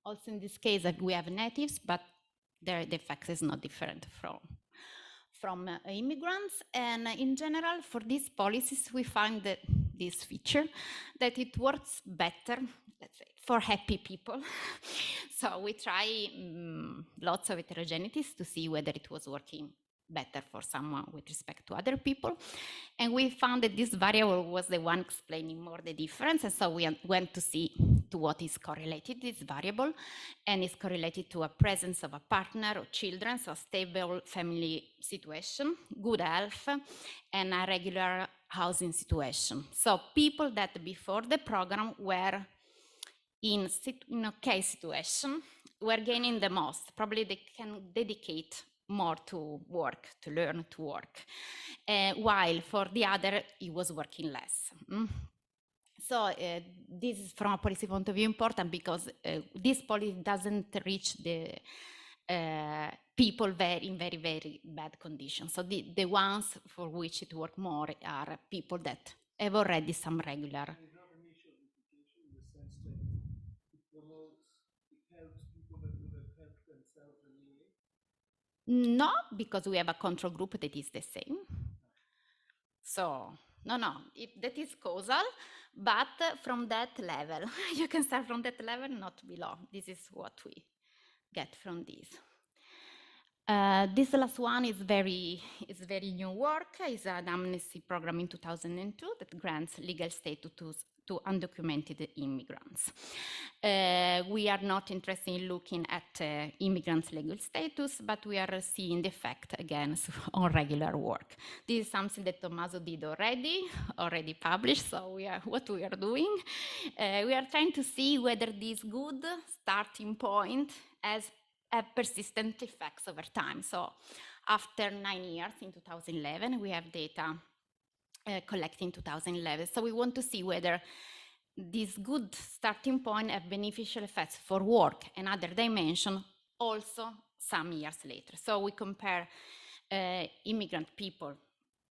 Also in this case, we have natives, but the effect is not different from immigrants. And in general, for these policies, we find that this feature, that it works better, let's say, for happy people. So we try lots of heterogeneities to see whether it was working better for someone with respect to other people. And we found that this variable was the one explaining more the difference. And so we went to see to what is correlated this variable, and is correlated to a presence of a partner or children, so stable family situation, good health, and a regular housing situation. So people that before the program were in okay situation were gaining the most. Probably they can dedicate more to work, to learn to work, while for the other, it was working less. So this is from a policy point of view important, because this policy doesn't reach the people in very, very bad conditions. So the ones for which it works more are people that have already some regular. There's not an initial implication in the sense that it helps people that would have helped themselves anyway? No, because we have a control group that is the same. So, no, that is causal, but from that level. You can start from that level, not below. This is what we get from this. This last one is very new work. It's an amnesty program in 2002 that grants legal status to undocumented immigrants. We are not interested in looking at immigrants' legal status, but we are seeing the effect again on regular work. This is something that Tommaso did already published, so what we are doing. We are trying to see whether this good starting point has persistent effects over time. So after 9 years in 2011, we have data collected in 2011. So we want to see whether this good starting point have beneficial effects for work and other dimension also some years later. So we compare immigrant people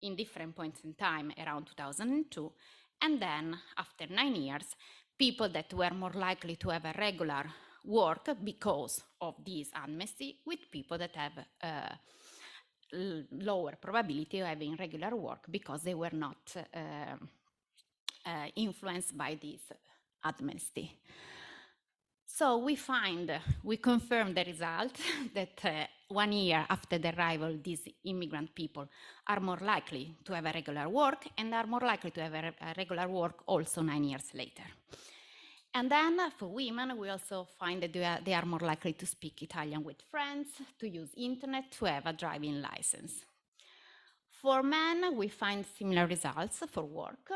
in different points in time around 2002, and then after 9 years, people that were more likely to have a regular work because of this amnesty with people that have lower probability of having regular work because they were not influenced by this amnesty. So we confirm the result that 1 year after the arrival, these immigrant people are more likely to have a regular work and are more likely to have a regular work also 9 years later. And then for women, we also find that they are more likely to speak Italian with friends, to use internet, to have a driving license. For men, we find similar results for work.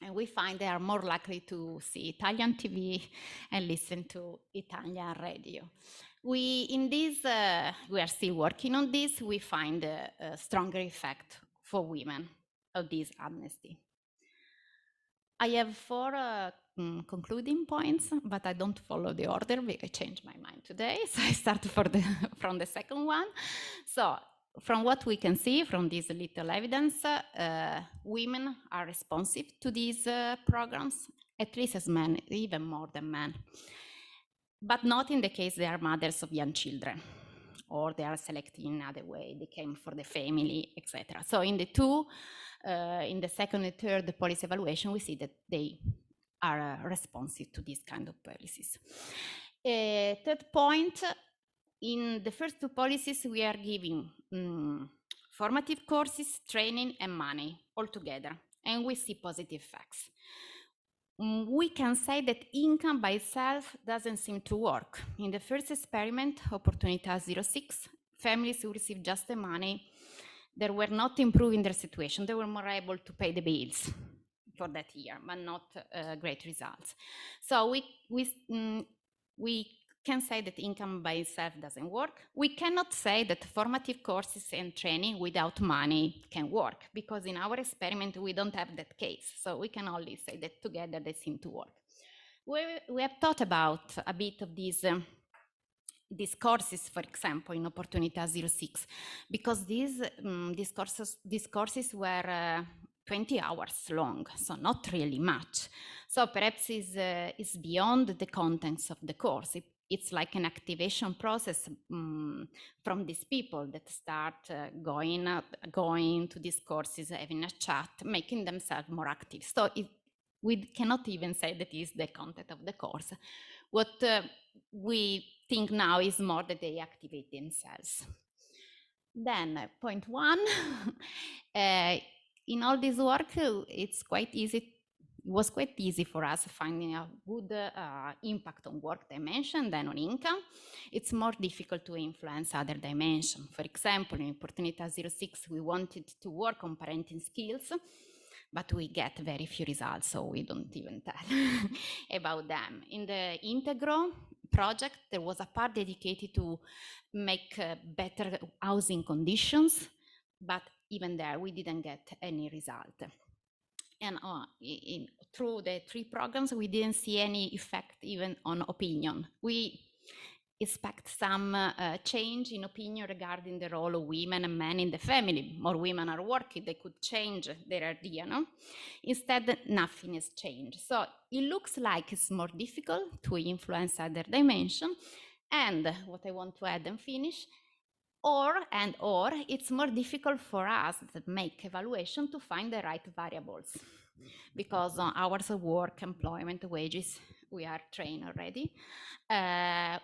And we find they are more likely to see Italian TV and listen to Italian radio. We are still working on this. We find a stronger effect for women of this amnesty. I have 4 concluding points, but I don't follow the order. I changed my mind today, so I start from the second one. So from what we can see from this little evidence, women are responsive to these programs, at least as men, even more than men. But not in the case they are mothers of young children, or they are selected in another way, they came for the family, etc. So in the two, in the second and third policy evaluation, we see that they are responsive to these kind of policies. Third point, in the first two policies, we are giving formative courses, training, and money all together, and we see positive effects. We can say that income by itself doesn't seem to work. In the first experiment, Opportunity 06, families who received just the money, they were not improving their situation. They were more able to pay the bills for that year, but not great results. So we can say that income by itself doesn't work. We cannot say that formative courses and training without money can work, because in our experiment we don't have that case. So we can only say that together they seem to work. We have thought about a bit of these courses, for example, in Opportunity 06, because these courses were 20 hours long, so not really much. So perhaps is beyond the contents of the course. It's like an activation process from these people that start going to these courses, having a chat, making themselves more active. So we cannot even say that is the content of the course. What we think now is more that they activate themselves. Then point one, in all this work, it's quite easy. It was quite easy for us finding a good impact on work dimension than on income. It's more difficult to influence other dimensions. For example, in Opportunity 06, we wanted to work on parenting skills, but we get very few results, so we don't even tell about them. In the Integro project, there was a part dedicated to make better housing conditions, but even there, we didn't get any result. And through the three programs, we didn't see any effect even on opinion. We expect some change in opinion regarding the role of women and men in the family. More women are working, they could change their idea, no? Instead, nothing has changed. So it looks like it's more difficult to influence other dimension. And what I want to add and finish, or it's more difficult for us that make evaluation to find the right variables, because on hours of work, employment, wages, we are trained already,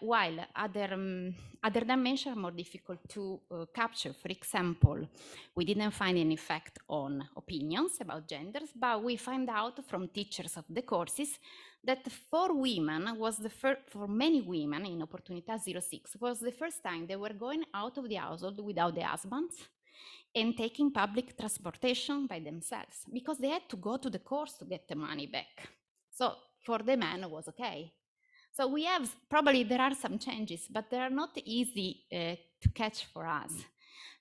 while other dimensions are more difficult to capture. For example, we didn't find any effect on opinions about genders, but we find out from teachers of the courses that for women for many women in Opportunity 06 was the first time they were going out of the household without their husbands and taking public transportation by themselves, because they had to go to the course to get the money back. So for the men it was okay. So we have, probably there are some changes, but they are not easy to catch for us.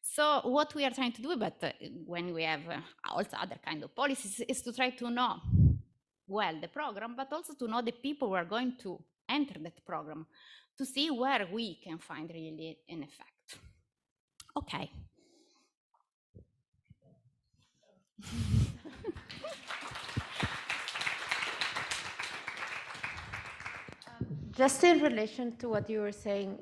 So what we are trying to do, but when we have also other kind of policies, is to try to know well the program, but also to know the people who are going to enter that program, to see where we can find really an effect. Okay. Just in relation to what you were saying,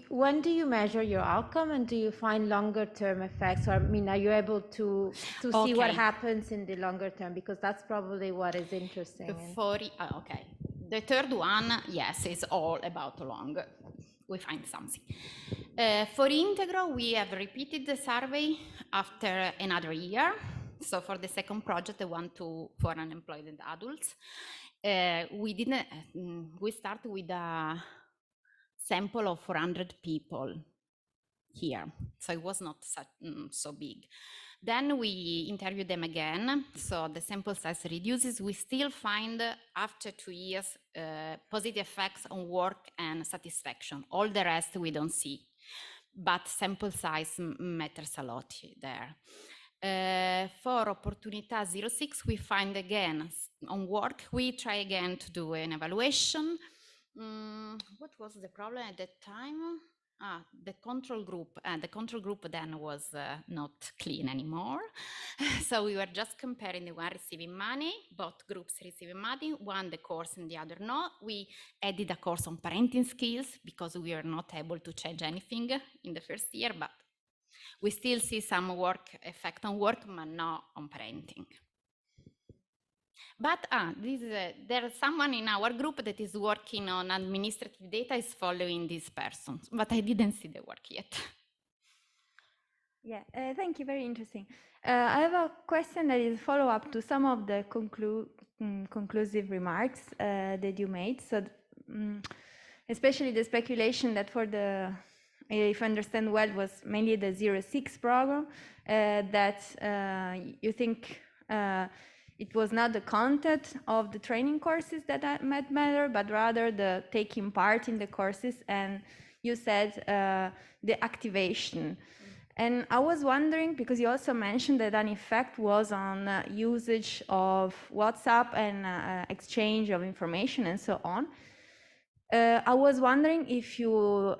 when do you measure your outcome, and do you find longer term effects? Or, I mean, are you able to see what happens in the longer term? Because that's probably what is interesting. Okay. The third one, yes, is all about long. We find something. For Integro, we have repeated the survey after another year. So for the second project, the one for unemployed adults, we start with a sample of 400 people here. So it was not so big. Then we interview them again. So the sample size reduces. We still find after 2 years positive effects on work and satisfaction. All the rest we don't see, but sample size matters a lot there. For Opportunity 06, we find again on work, we try again to do an evaluation. What was the problem at that time? The control group. The control group then was not clean anymore. So we were just comparing the one receiving money, both groups receiving money, one the course and the other no. We added a course on parenting skills because we were not able to change anything in the first year, but we still see some work effect on work, but not on parenting. But there's someone in our group that is working on administrative data, is following this person, but I didn't see the work yet. Yeah, thank you, very interesting. I have a question that is follow-up to some of the conclusive remarks that you made. So, especially the speculation that for the, if I understand well, was mainly the 06 program, that you think it was not the content of the training courses that might matter, but rather the taking part in the courses, and you said the activation. And I was wondering, because you also mentioned that an effect was on usage of WhatsApp and exchange of information and so on. I was wondering if you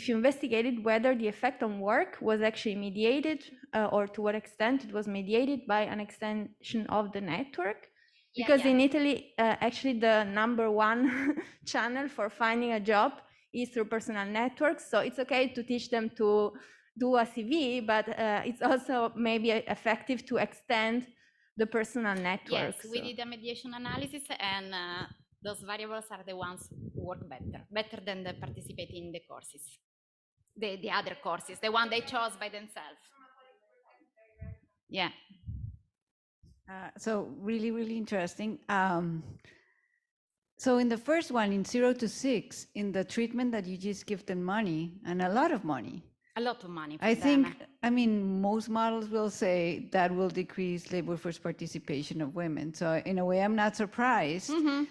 investigated whether the effect on work was actually mediated or to what extent it was mediated by an extension of the network. Because in Italy, actually the #1 channel for finding a job is through personal networks. So it's okay to teach them to do a CV, but it's also maybe effective to extend the personal network. Yes, we did a mediation analysis, and those variables are the ones who work better than the participating in the courses, the other courses, the one they chose by themselves. Yeah. So really, really interesting. So in the first one, in 0 to 6, in the treatment that you just give them money, and a lot of money. A lot of money. I think, I mean, most models will say that will decrease labor force participation of women. So in a way, I'm not surprised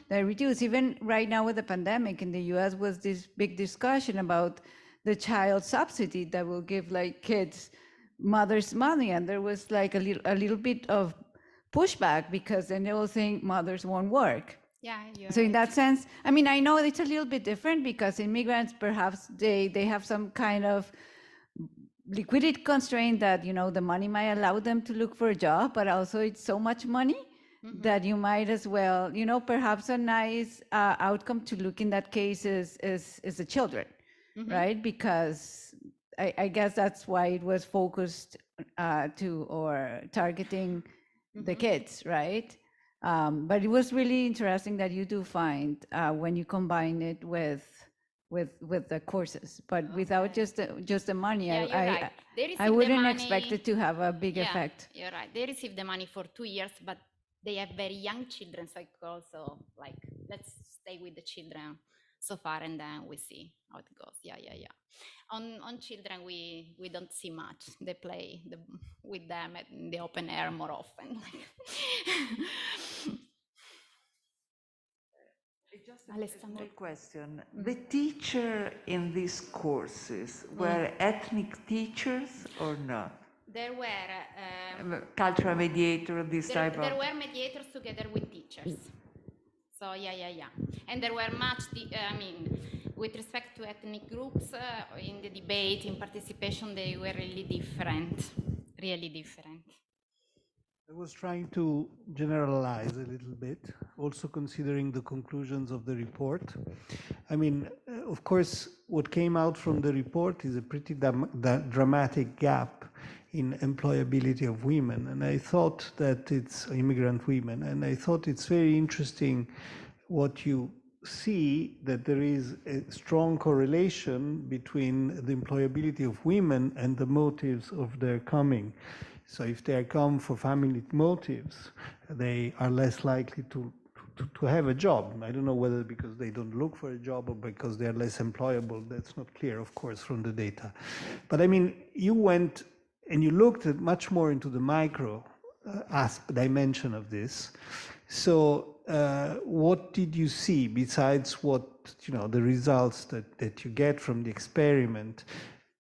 that reduce. Even right now with the pandemic in the US was this big discussion about the child subsidy that will give like kids, mothers money. And there was like a little bit of pushback because then they will think mothers won't work. Yeah. So in that sense, I mean, I know it's a little bit different because immigrants, perhaps they have some kind of liquidity constraint that, you know, the money might allow them to look for a job, but also it's so much money that you might as well, you know, perhaps a nice outcome to look in that case is the children, right? Because I guess that's why it was focused to or targeting the kids, right? But it was really interesting that you do find when you combine it with the courses, but without just the money, Yeah, I wouldn't expect it to have a big effect. You're right. They receive the money for 2 years, but they have very young children, so I could also like, let's stay with the children so far, and then we see how it goes. Yeah. On children, we don't see much. They play with them in the open air more often. Just a small question. The teacher in these courses were ethnic teachers or not? There were cultural mediator, there were mediators together with teachers. So yeah. And there were much, with respect to ethnic groups, in the debate, in participation, they were really different. I was trying to generalize a little bit, also considering the conclusions of the report. I mean, of course, what came out from the report is a pretty dramatic gap in employability of women. And I thought that it's immigrant women. And I thought it's very interesting what you see, that there is a strong correlation between the employability of women and the motives of their coming. So if they come for family motives, they are less likely to have a job. I don't know whether because they don't look for a job or because they are less employable. That's not clear, of course, from the data. But I mean, you went and you looked at much more into the micro dimension of this. So what did you see besides what, you know, the results that you get from the experiment?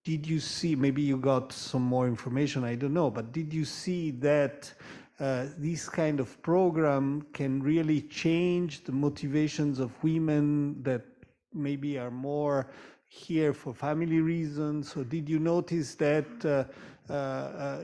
Did you see, maybe you got some more information, I don't know, but did you see that this kind of program can really change the motivations of women that maybe are more here for family reasons? Or did you notice that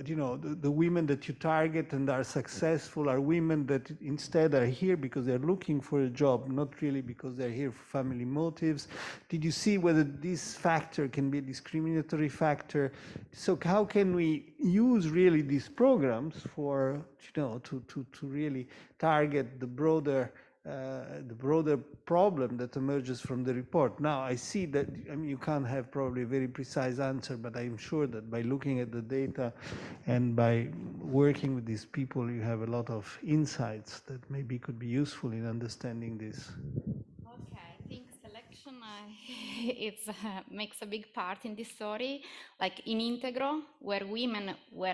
you know, the women that you target and are successful are women that instead are here because they're looking for a job, not really because they're here for family motives? Did you see whether this factor can be a discriminatory factor? So how can we use really these programs for, you know, to really target the broader problem that emerges from the report? Now, I see that, I mean, you can't have probably a very precise answer, but I'm sure that by looking at the data and by working with these people, you have a lot of insights that maybe could be useful in understanding this. Okay, I think selection makes a big part in this story. Like in Integro, where women were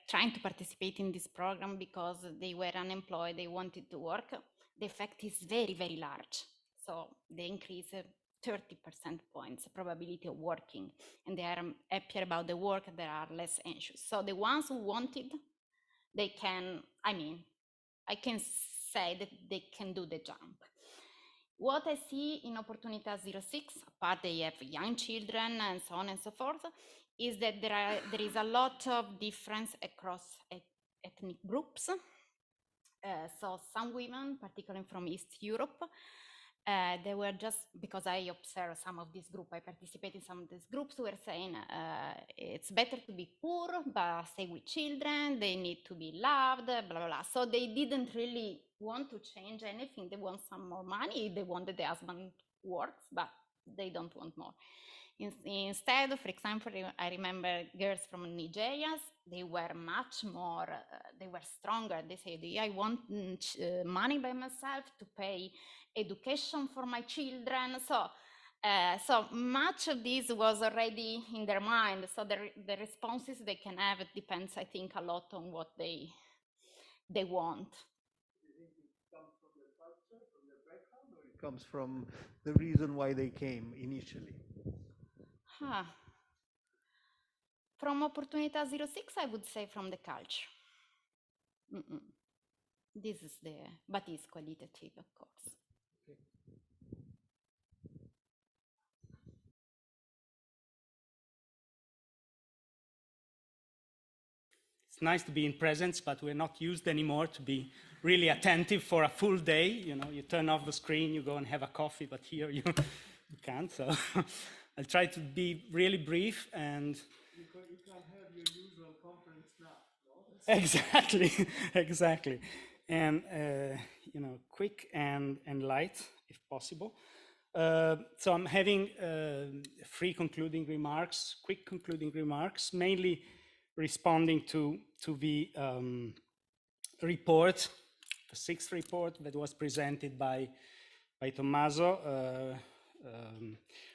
trying to participate in this program because they were unemployed, they wanted to work, the effect is very, very large. So they increase 30% points probability of working, and they are happier about the work, they are less anxious. So the ones who wanted, they can, I mean, I can say that they can do the jump. What I see in Opportunità 06, apart they have young children and so on and so forth, is that there is a lot of difference across ethnic groups. So some women, particularly from East Europe, they were just, because I observe some of this group, I participate in some of these groups, were saying it's better to be poor, but stay with children, they need to be loved, blah, blah, blah. So they didn't really want to change anything. They want some more money, they wanted the husband works, but they don't want more. Instead, for example, I remember girls from Nigeria, they were much more, they were stronger. They said, I want money by myself to pay education for my children. So much of this was already in their mind. So the responses they can have, it depends, I think, a lot on what they want. Do you think it comes from their culture, from their background, or it comes from the reason why they came initially? From Opportunità 06, I would say from the culture. This is but it's qualitative, of course. Okay. It's nice to be in presence, but we're not used anymore to be really attentive for a full day. You know, you turn off the screen, you go and have a coffee, but here you can't. So I'll try to be really brief and. You can't have your usual conference now, no? Exactly, exactly. And, you know, quick and light, if possible. So I'm having quick concluding remarks, mainly responding to the report, the 6th report that was presented by Tommaso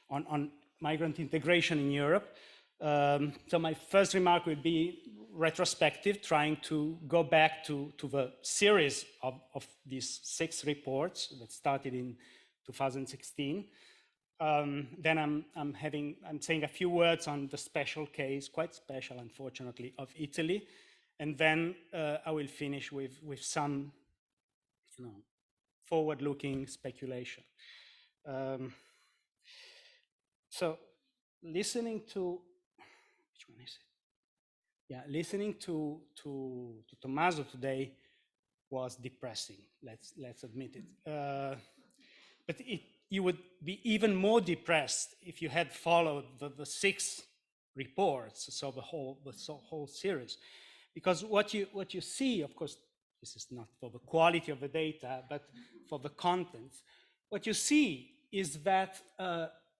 on migrant integration in Europe. So my first remark would be retrospective, trying to go back to the series of these 6 reports that started in 2016. Then I'm saying a few words on the special case, quite special, unfortunately, of Italy, and then I will finish with some, you know, forward-looking speculation. So, listening to which one is it? Yeah, listening to Tommaso today was depressing. Let's admit it. But you would be even more depressed if you had followed the 6 reports, so the whole series, because what you see, of course, this is not for the quality of the data, but for the contents. What you see is that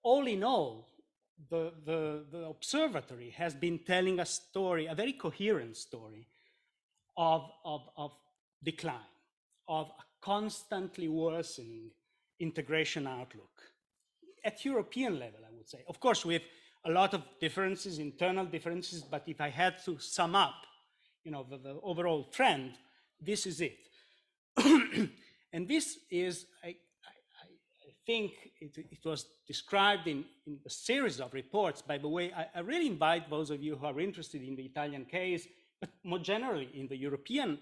all in all, the observatory has been telling a story, a very coherent story of decline, of a constantly worsening integration outlook at European level, I would say. Of course, with a lot of differences, internal differences, but if I had to sum up, you know, the overall trend, this is it. And this is, I think it was described in a series of reports. By the way, I really invite those of you who are interested in the Italian case, but more generally in the European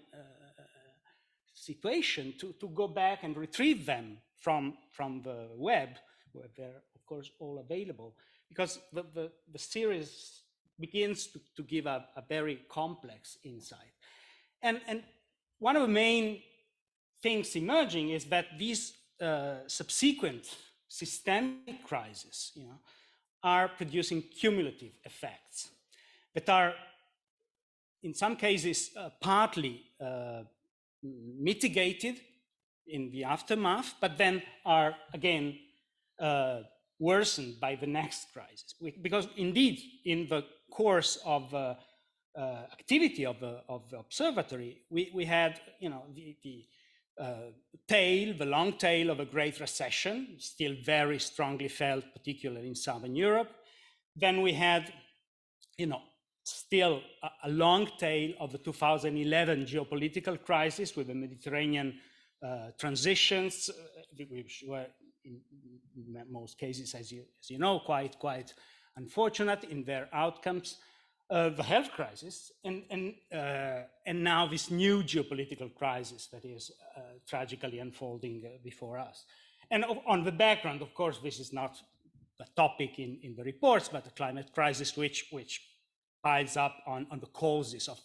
situation, to go back and retrieve them from the web, where they're of course all available, because the series begins to give a very complex insight. And one of the main things emerging is that these subsequent systemic crises, are producing cumulative effects that are, in some cases, partly mitigated in the aftermath, but then are again worsened by the next crisis. Because indeed, in the course of activity of the observatory, we had, the long tail of a Great Recession, still very strongly felt, particularly in Southern Europe. Then we had, still a long tail of the 2011 geopolitical crisis with the Mediterranean transitions, which were in most cases, as you know, quite unfortunate in their outcomes. The health crisis, and now this new geopolitical crisis that is tragically unfolding before us. And on the background, of course, this is not a topic in the reports, but the climate crisis, which piles up on the causes of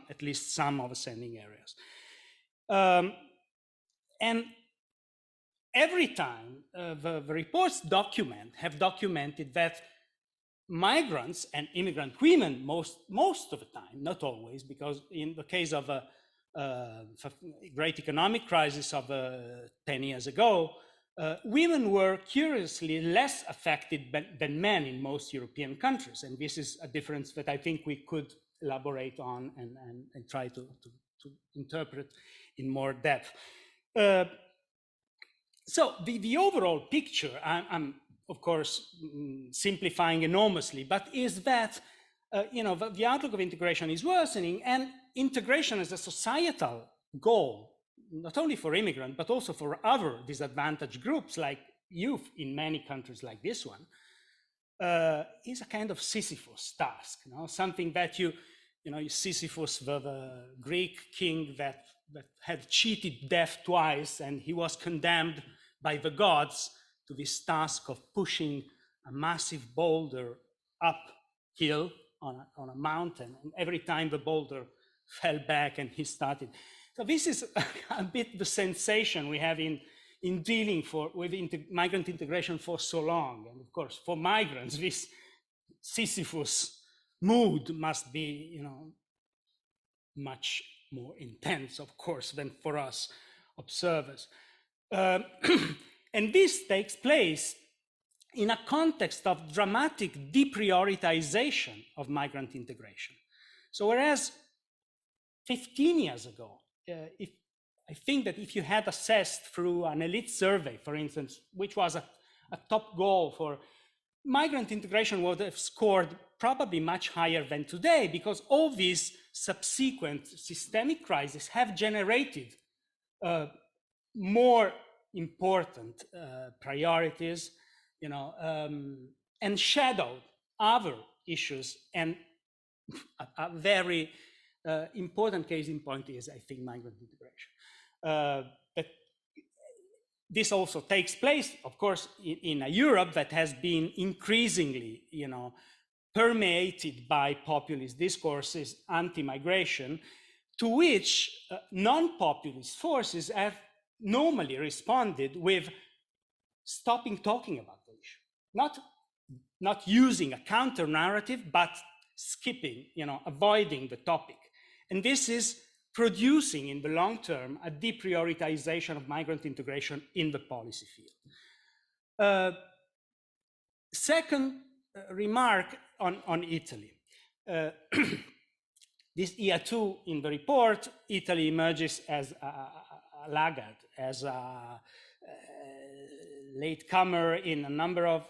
at least some of the sending areas. And every time the reports have documented that migrants and immigrant women, most of the time, not always, because in the case of a great economic crisis of 10 years ago, women were curiously less affected than men in most European countries. And this is a difference that I think we could elaborate on and try to interpret in more depth. So the overall picture, I'm of course simplifying enormously, but is that the outlook of integration is worsening, and integration as a societal goal, not only for immigrants, but also for other disadvantaged groups like youth in many countries like this one, is a kind of Sisyphus task, something that Sisyphus, the Greek king that had cheated death twice, and he was condemned by the gods to this task of pushing a massive boulder uphill on a mountain, and every time the boulder fell back and he started. So this is a bit the sensation we have in dealing with migrant integration for so long. And of course, for migrants, this Sisyphus mood must be, much more intense, of course, than for us observers. And this takes place in a context of dramatic deprioritization of migrant integration. So whereas 15 years ago, I think that if you had assessed through an elite survey, for instance, which was a top goal for migrant integration, would have scored probably much higher than today, because all these subsequent systemic crises have generated more important priorities, and shadowed other issues. And a very important case in point is, I think, migrant integration. But this also takes place, of course, in a Europe that has been increasingly, permeated by populist discourses, anti-migration, to which non-populist forces have normally responded with stopping talking about the issue, not using a counter narrative, but skipping, avoiding the topic. And this is producing in the long term a deprioritization of migrant integration in the policy field. Second remark on Italy. This year too, in the report, Italy emerges as a laggard, as a latecomer in a number of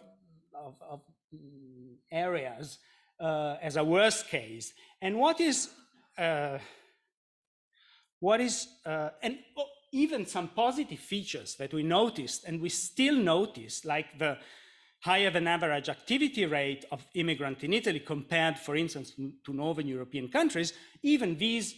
areas, as a worst case. And and even some positive features that we noticed, and we still notice, like the higher than average activity rate of immigrants in Italy compared, for instance, to Northern European countries, even these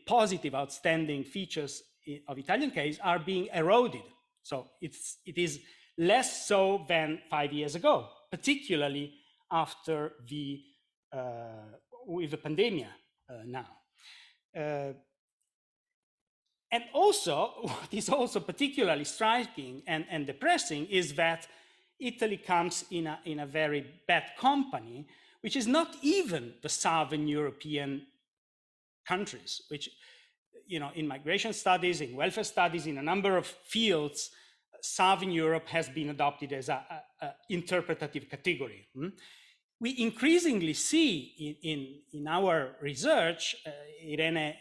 positive, outstanding features of Italian case are being eroded. So it is less so than 5 years ago, particularly after with the pandemic now. And also, what is also particularly striking and depressing is that Italy comes in a very bad company, which is not even the Southern European countries, which, you know, in migration studies, in welfare studies, in a number of fields, Southern Europe has been adopted as an interpretative category. We increasingly see in our research, Irene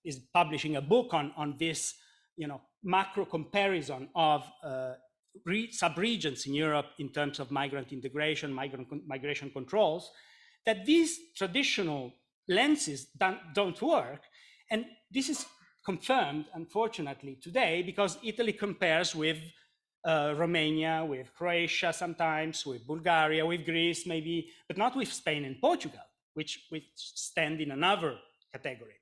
is publishing a book on this, you know, macro comparison of sub-regions in Europe in terms of migrant integration, migration controls, that these traditional lenses don't work. And this is confirmed, unfortunately, today, because Italy compares with Romania, with Croatia sometimes, with Bulgaria, with Greece maybe, but not with Spain and Portugal, which stand in another category.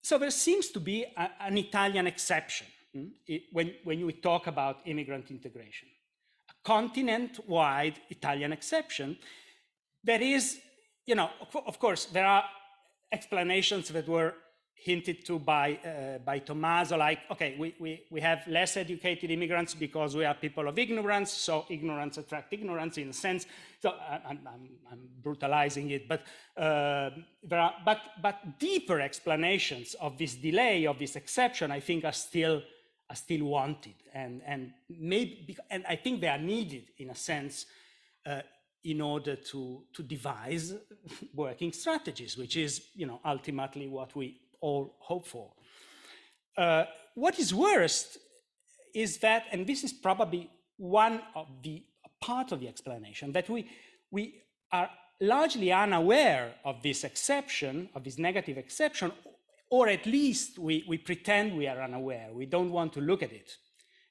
So there seems to be an Italian exception when we talk about immigrant integration, a continent-wide Italian exception that is, you know, of course, there are explanations that were hinted to by Tommaso, like, okay, we have less educated immigrants because we are people of ignorance, so ignorance attracts ignorance in a sense. So I'm brutalizing it, but there are but deeper explanations of this delay, of this exception, I think are still wanted, and maybe, and I think they are needed in a sense in order to devise working strategies, which is, you know, ultimately what we all hope for. What is worst is that, and this is probably one of the part of the explanation, that we are largely unaware of this exception, of this negative exception, or at least we pretend we are unaware. We don't want to look at it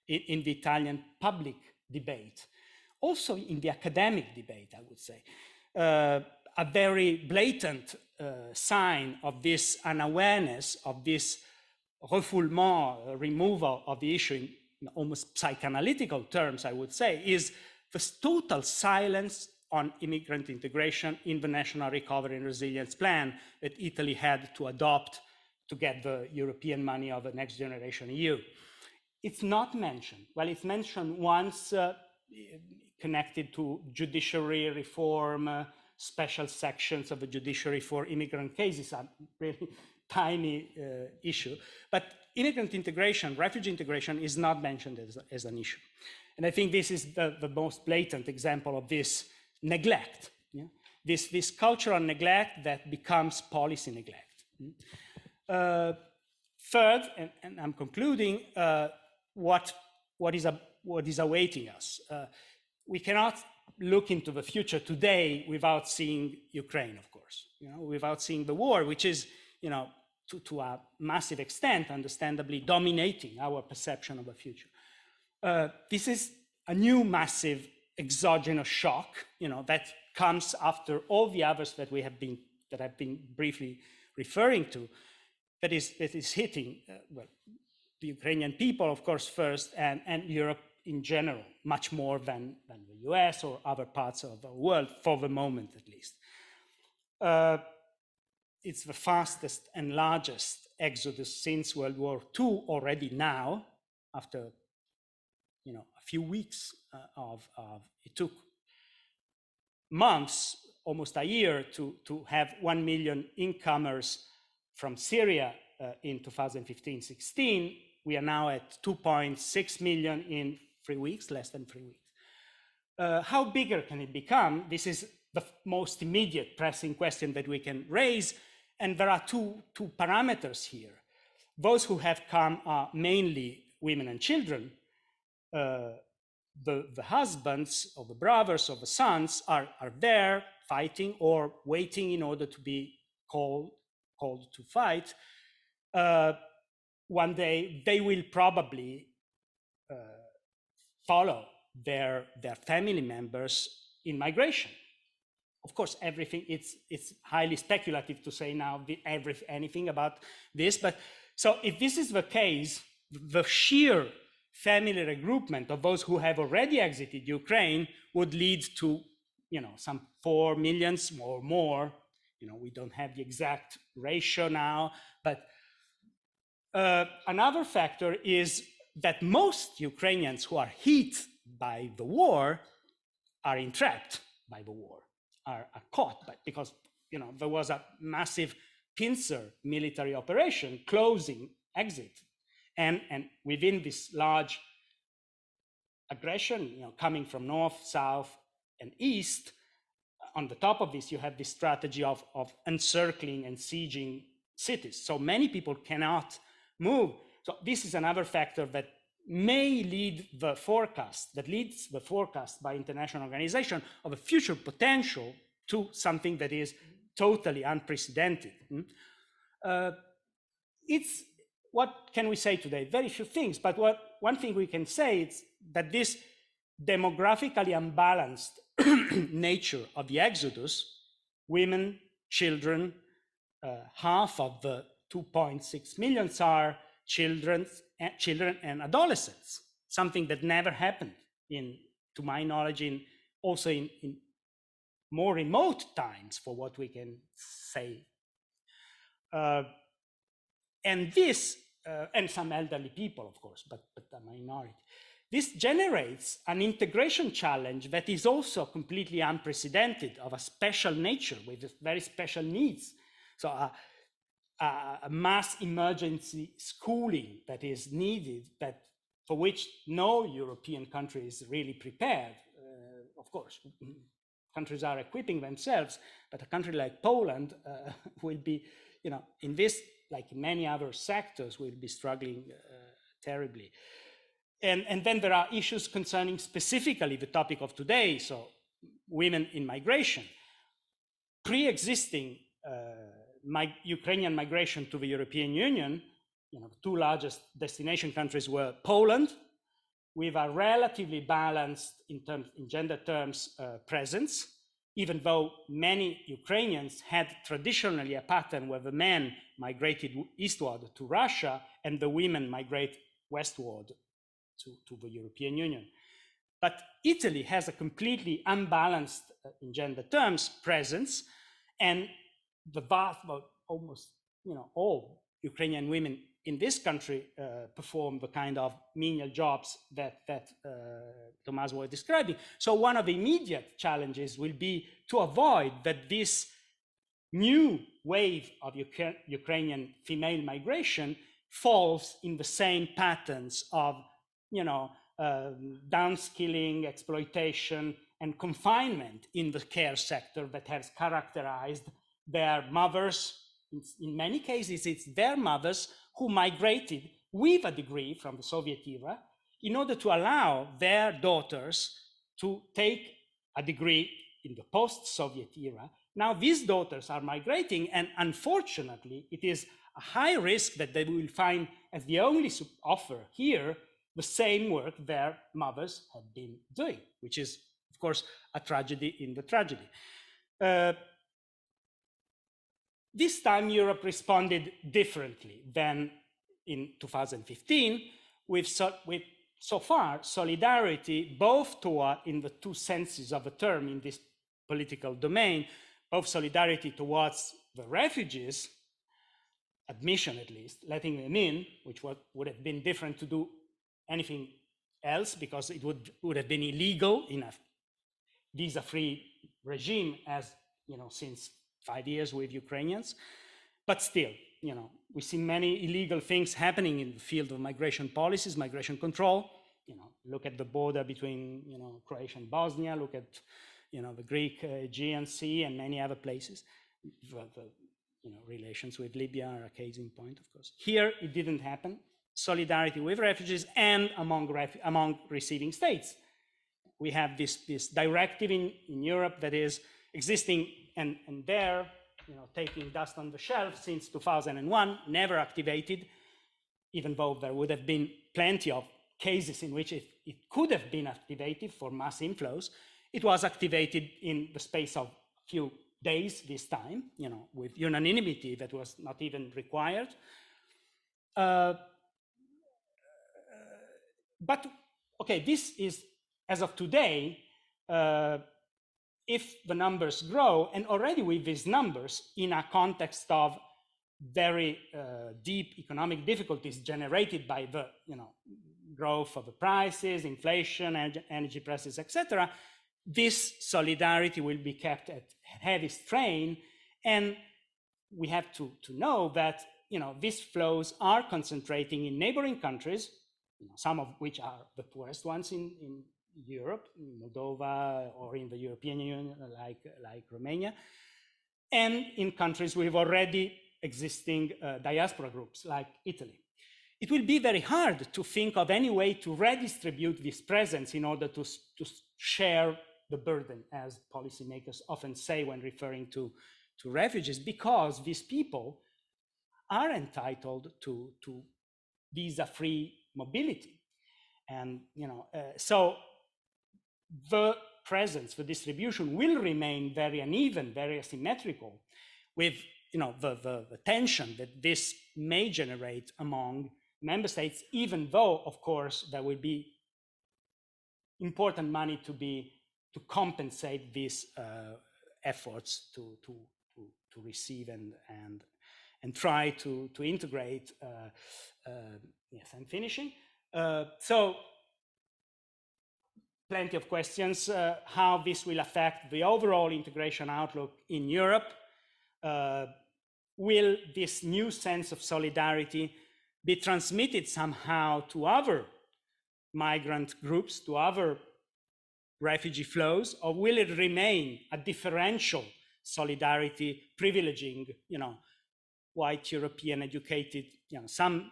in the Italian public debate. Also in the academic debate, I would say. A very blatant sign of this unawareness, of this refoulement, removal of the issue in almost psychoanalytical terms, I would say, is the total silence on immigrant integration in the National Recovery and Resilience Plan that Italy had to adopt to get the European money of the Next Generation EU. It's not mentioned. Well, it's mentioned once connected to judiciary reform, special sections of the judiciary for immigrant cases, a really tiny issue. But immigrant integration, refugee integration is not mentioned as an issue. And I think this is the most blatant example of this neglect, yeah? This cultural neglect that becomes policy neglect. Third, and I'm concluding, what is awaiting us. We cannot look into the future today without seeing Ukraine, of course, without seeing the war, which is, to a massive extent, understandably, dominating our perception of the future. This is a new massive exogenous shock, that comes after all the others that I've been briefly referring to, that is hitting the Ukrainian people, of course, first, and Europe in general, much more than the US or other parts of the world, for the moment at least. It's the fastest and largest exodus since World War II already now, after a few weeks it took months, almost a year, to have 1 million incomers from Syria in 2015-16. We are now at 2.6 million in 3 weeks, less than 3 weeks. How bigger can it become? This is the most immediate pressing question that we can raise. And there are two parameters here. Those who have come are mainly women and children. The husbands or the brothers or the sons are there fighting or waiting in order to be called to fight. One day they will probably follow their family members in migration. Of course, everything, it's highly speculative to say now anything about this, but so if this is the case, the sheer family regroupment of those who have already exited Ukraine would lead to, some 4 million or more. We don't have the exact ratio now, but another factor is that most Ukrainians who are hit by the war are entrapped by the war, are caught because there was a massive pincer military operation closing exit, and within this large aggression, coming from north, south, and east. On the top of this, you have this strategy of encircling and sieging cities. So many people cannot move. So this is another factor that may leads the forecast by international organization of a future potential to something that is totally unprecedented. What can we say today? Very few things, but one thing we can say is that this demographically unbalanced nature of the exodus, women, children, half of the 2.6 million are children and adolescents, something that never happened to my knowledge, also in more remote times, for what we can say. And this, and some elderly people, of course, but a minority. This generates an integration challenge that is also completely unprecedented, of a special nature with very special needs. So a mass emergency schooling that is needed, for which no European country is really prepared. Of course, countries are equipping themselves, but a country like Poland will be, in this, like many other sectors, will be struggling terribly. And then there are issues concerning specifically the topic of today, so women in migration. Pre-existing Ukrainian migration to the European Union, the two largest destination countries were Poland, with a relatively balanced, in gender terms, presence, even though many Ukrainians had traditionally a pattern where the men migrated eastward to Russia and the women migrate westward to the European Union. But Italy has a completely unbalanced, in gender terms, presence, and the vast, almost all Ukrainian women in this country perform the kind of menial jobs that Tommaso was describing. So one of the immediate challenges will be to avoid that this new wave of Ukrainian female migration falls in the same patterns of downskilling, exploitation, and confinement in the care sector that has characterized their mothers. In many cases, it's their mothers who migrated with a degree from the Soviet era in order to allow their daughters to take a degree in the post-Soviet era. Now these daughters are migrating, and unfortunately, it is a high risk that they will find as the only offer here the same work their mothers had been doing, which is, of course, a tragedy in the tragedy. This time, Europe responded differently than in 2015, with so far solidarity, both toward, in the two senses of the term in this political domain, both solidarity towards the refugees, admission at least, letting them in, which would have been different to do anything else, because it would have been illegal in a visa-free regime, as since 5 years with Ukrainians. But still, we see many illegal things happening in the field of migration policies, migration control. Look at the border between Croatia and Bosnia. Look at the Greek Aegean Sea and many other places. The relations with Libya are a case in point, of course. Here, it didn't happen. Solidarity with refugees and among receiving states. We have this directive in Europe that is existing and there, taking dust on the shelf since 2001, never activated, even though there would have been plenty of cases in which it could have been activated for mass inflows, it was activated in the space of a few days this time, you know, with unanimity that was not even required. But okay, this is, as of today, if the numbers grow, and already with these numbers in a context of very deep economic difficulties generated by the, you know, growth of the prices, inflation, energy prices, etc., this solidarity will be kept at heavy strain. And we have to know that, you know, these flows are concentrating in neighboring countries, you know, some of which are the poorest ones in Europe, in Moldova, or in the European Union, like Romania, and in countries with already existing diaspora groups like Italy. It will be very hard to think of any way to redistribute this presence in order to share the burden, as policymakers often say when referring to refugees, because these people are entitled to visa-free mobility. And, you know, so the presence, the distribution will remain very uneven, very asymmetrical, with, you know, the tension that this may generate among member states, even though, of course, there will be important money to compensate these efforts to receive and try to integrate. Yes, I'm finishing. So plenty of questions, how this will affect the overall integration outlook in Europe. Will this new sense of solidarity be transmitted somehow to other migrant groups, to other refugee flows, or will it remain a differential solidarity privileging, you know, white European educated, you know, some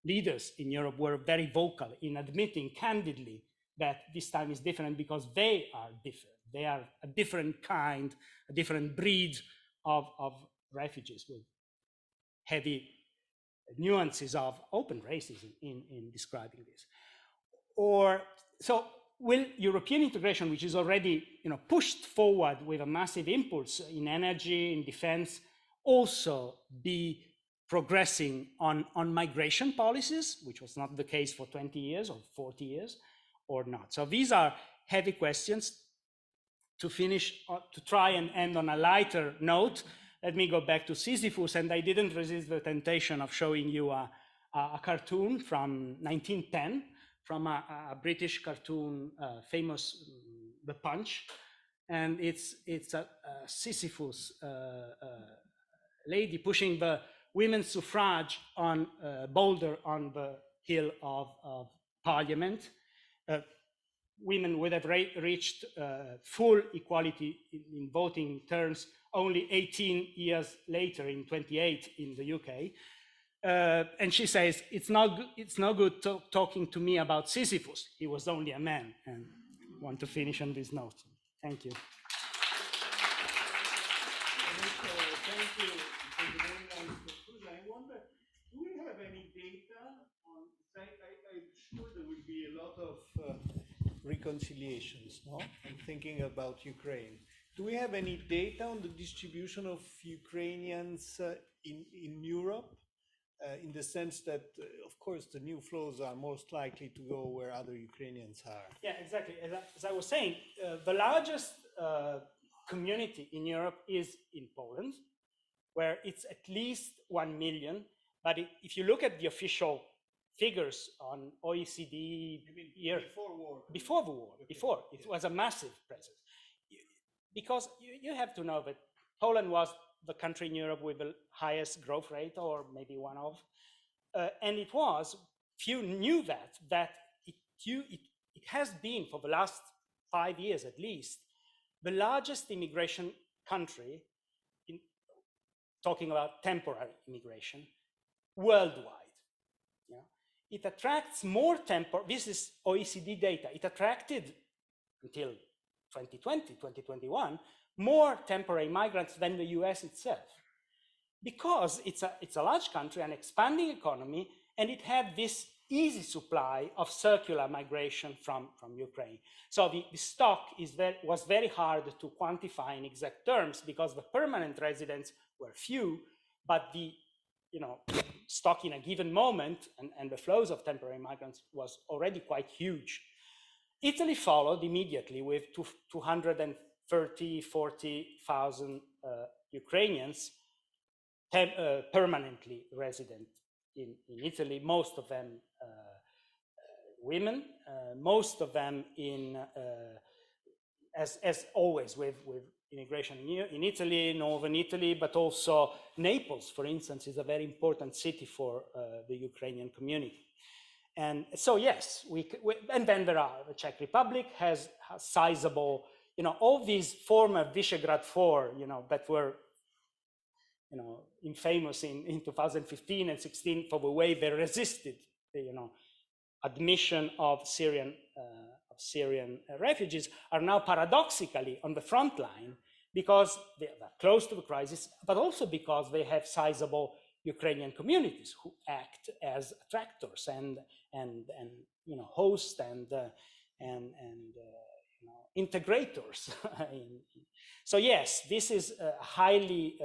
leaders in Europe were very vocal in admitting candidly that this time is different because they are different. They are a different kind, a different breed of refugees with heavy nuances of open racism in describing this. Or, so will European integration, which is already, you know, pushed forward with a massive impulse in energy, in defense, also be progressing on migration policies, which was not the case for 20 years or 40 years, or not? So these are heavy questions. To finish, to try and end on a lighter note, let me go back to Sisyphus, and I didn't resist the temptation of showing you a cartoon from 1910, from a British cartoon, famous, The Punch, and it's a Sisyphus lady pushing the women's suffrage on a boulder on the hill of Parliament. Women would have reached full equality in voting terms only 18 years later, in 28 in the UK. And she says, it's no good talking to me about Sisyphus. He was only a man. And I want to finish on this note. Thank you. Thank you. Very nice conclusion. I wonder, do we have any data on, I'm sure there will be a lot of reconciliations, no? I'm thinking about Ukraine. Do we have any data on the distribution of Ukrainians in Europe? In the sense that, of course, the new flows are most likely to go where other Ukrainians are. Yeah, exactly. As I was saying, the largest community in Europe is in Poland, where it's at least 1 million. But if you look at the official figures on OECD year, before the war, it was a massive presence. Because you have to know that Poland was the country in Europe with the highest growth rate, or maybe one of, and it was, few knew that it has been for the last 5 years at least, the largest immigration country, talking about temporary immigration, worldwide. Yeah? It attracts more this is OECD data, it attracted until 2020, 2021, more temporary migrants than the US itself. Because it's a large country, an expanding economy, and it had this easy supply of circular migration from Ukraine. So the stock was very hard to quantify in exact terms because the permanent residents were few, but the stock in a given moment and the flows of temporary migrants was already quite huge. Italy followed immediately with 240,000 Ukrainians permanently resident in Italy, most of them women, most of them as always with immigration in Italy, Northern Italy, but also Naples, for instance, is a very important city for the Ukrainian community. And so, yes, and then there are, the Czech Republic has sizable, all these former Visegrad 4, that were, infamous in 2015 and 16 for the way they resisted, admission of Syrian refugees, are now paradoxically on the front line because they are close to the crisis, but also because they have sizable Ukrainian communities who act as attractors and host and integrators. So yes, this is a highly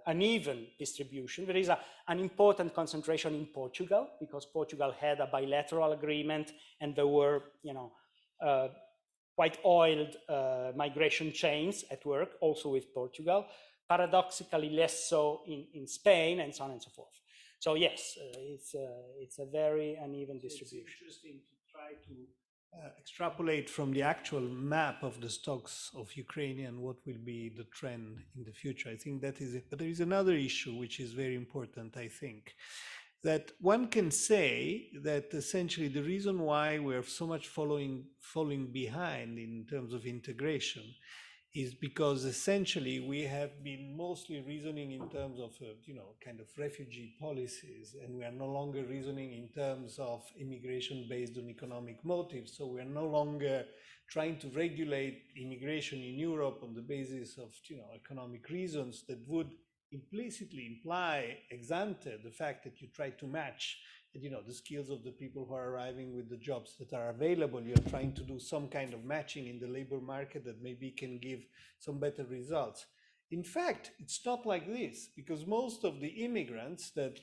uneven distribution. There is an important concentration in Portugal because Portugal had a bilateral agreement and there were, quite oiled migration chains at work, also with Portugal. Paradoxically, less so in Spain, and so on and so forth. So yes, it's a very uneven distribution. It's interesting to try to extrapolate from the actual map of the stocks of Ukrainian what will be the trend in the future. I think that is it. But there is another issue which is very important, I think, that one can say that essentially the reason why we're so much falling behind in terms of integration is because essentially we have been mostly reasoning in terms of, kind of refugee policies, and we are no longer reasoning in terms of immigration based on economic motives. So we are no longer trying to regulate immigration in Europe on the basis of, economic reasons that would implicitly imply ex ante the fact that you try to match the skills of the people who are arriving with the jobs that are available. You're trying to do some kind of matching in the labor market that maybe can give some better results. In fact, it's not like this, because most of the immigrants that,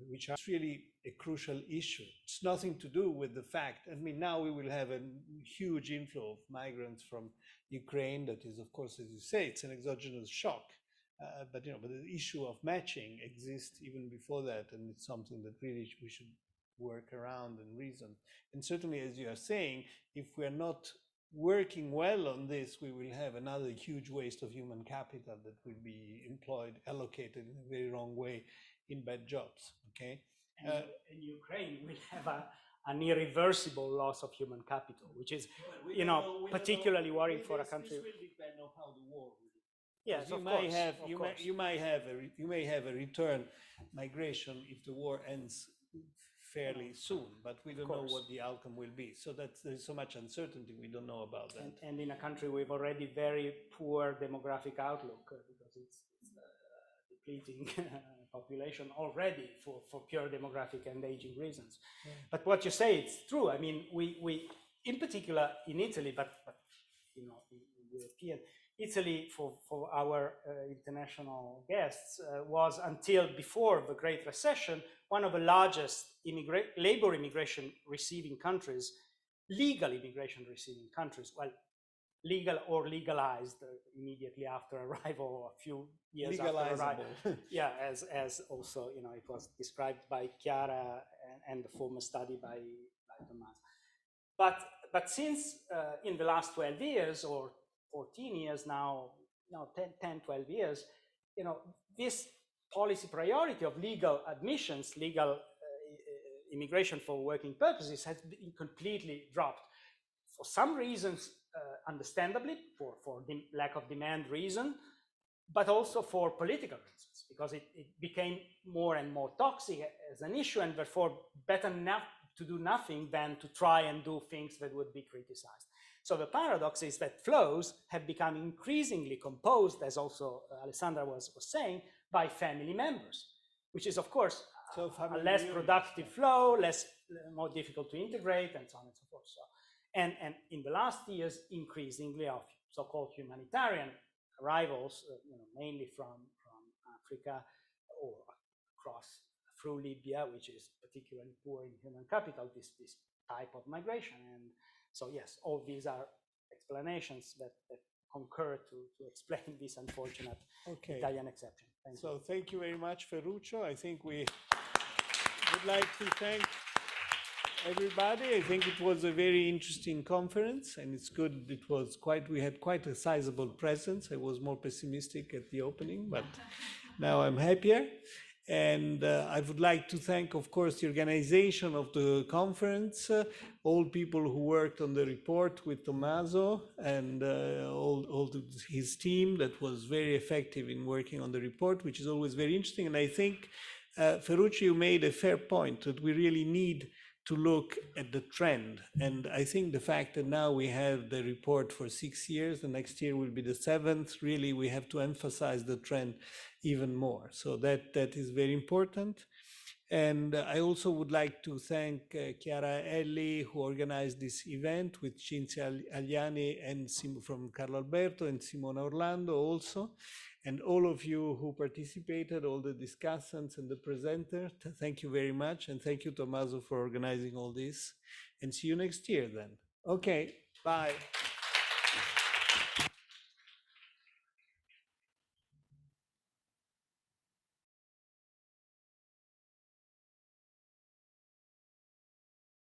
which are really a crucial issue, it's nothing to do with the fact, now we will have a huge inflow of migrants from Ukraine. That is, of course, as you say, it's an exogenous shock. But the issue of matching exists even before that, and it's something that really we should work around and reason. And certainly, as you are saying, if we're not working well on this, we will have another huge waste of human capital that will be allocated in a very wrong way in bad jobs. Okay. And Ukraine will have an irreversible loss of human capital, which is, particularly worrying for a country. This will depend on how the war will. Yes, you may have a return migration if the war ends fairly soon, but we don't know what the outcome will be. So there's so much uncertainty, we don't know about that. And in a country with already very poor demographic outlook, because it's depleting population already for pure demographic and aging reasons. Yeah. But what you say, it's true. We in particular in Italy, but in European. Italy, for our international guests, was until before the Great Recession, one of the largest labor immigration receiving countries, legal immigration receiving countries. Well, legal or legalized immediately after arrival, a few years after arrival. Yeah, as also, it was described by Chiara and the former study by Tommaso. But since in the last 12 years or 14 years now, 10, 12 years, this policy priority of legal admissions, legal immigration for working purposes has been completely dropped. For some reasons, understandably, for the lack of demand reason, but also for political reasons, because it became more and more toxic as an issue, and therefore better not to do nothing than to try and do things that would be criticized. So the paradox is that flows have become increasingly composed, as also Alessandra was saying, by family members, which is, of course, a less productive flow, more difficult to integrate, and so on and so forth. So, and in the last years, increasingly of so-called humanitarian arrivals, mainly from Africa or across through Libya, which is particularly poor in human capital, this type of migration. And so yes, all these are explanations that concur to explain this unfortunate Italian exception. Thank you very much, Ferruccio. I think we would like to thank everybody. I think it was a very interesting conference, and it's good. It was we had quite a sizable presence. I was more pessimistic at the opening, but now I'm happier. And I would like to thank, of course, the organization of the conference, all people who worked on the report with Tommaso and his team that was very effective in working on the report, which is always very interesting. And I think, Ferruccio, you made a fair point that we really need to look at the trend. And I think the fact that now we have the report for 6 years, the next year will be the 7th, really we have to emphasize the trend even more. So that is very important. And I also would like to thank Chiara Elli, who organized this event with Cinzia Agliani and from Carlo Alberto and Simona Orlando also. And all of you who participated, all the discussants and the presenter, thank you very much. And thank you, Tommaso, for organizing all this. And see you next year then. Okay, bye.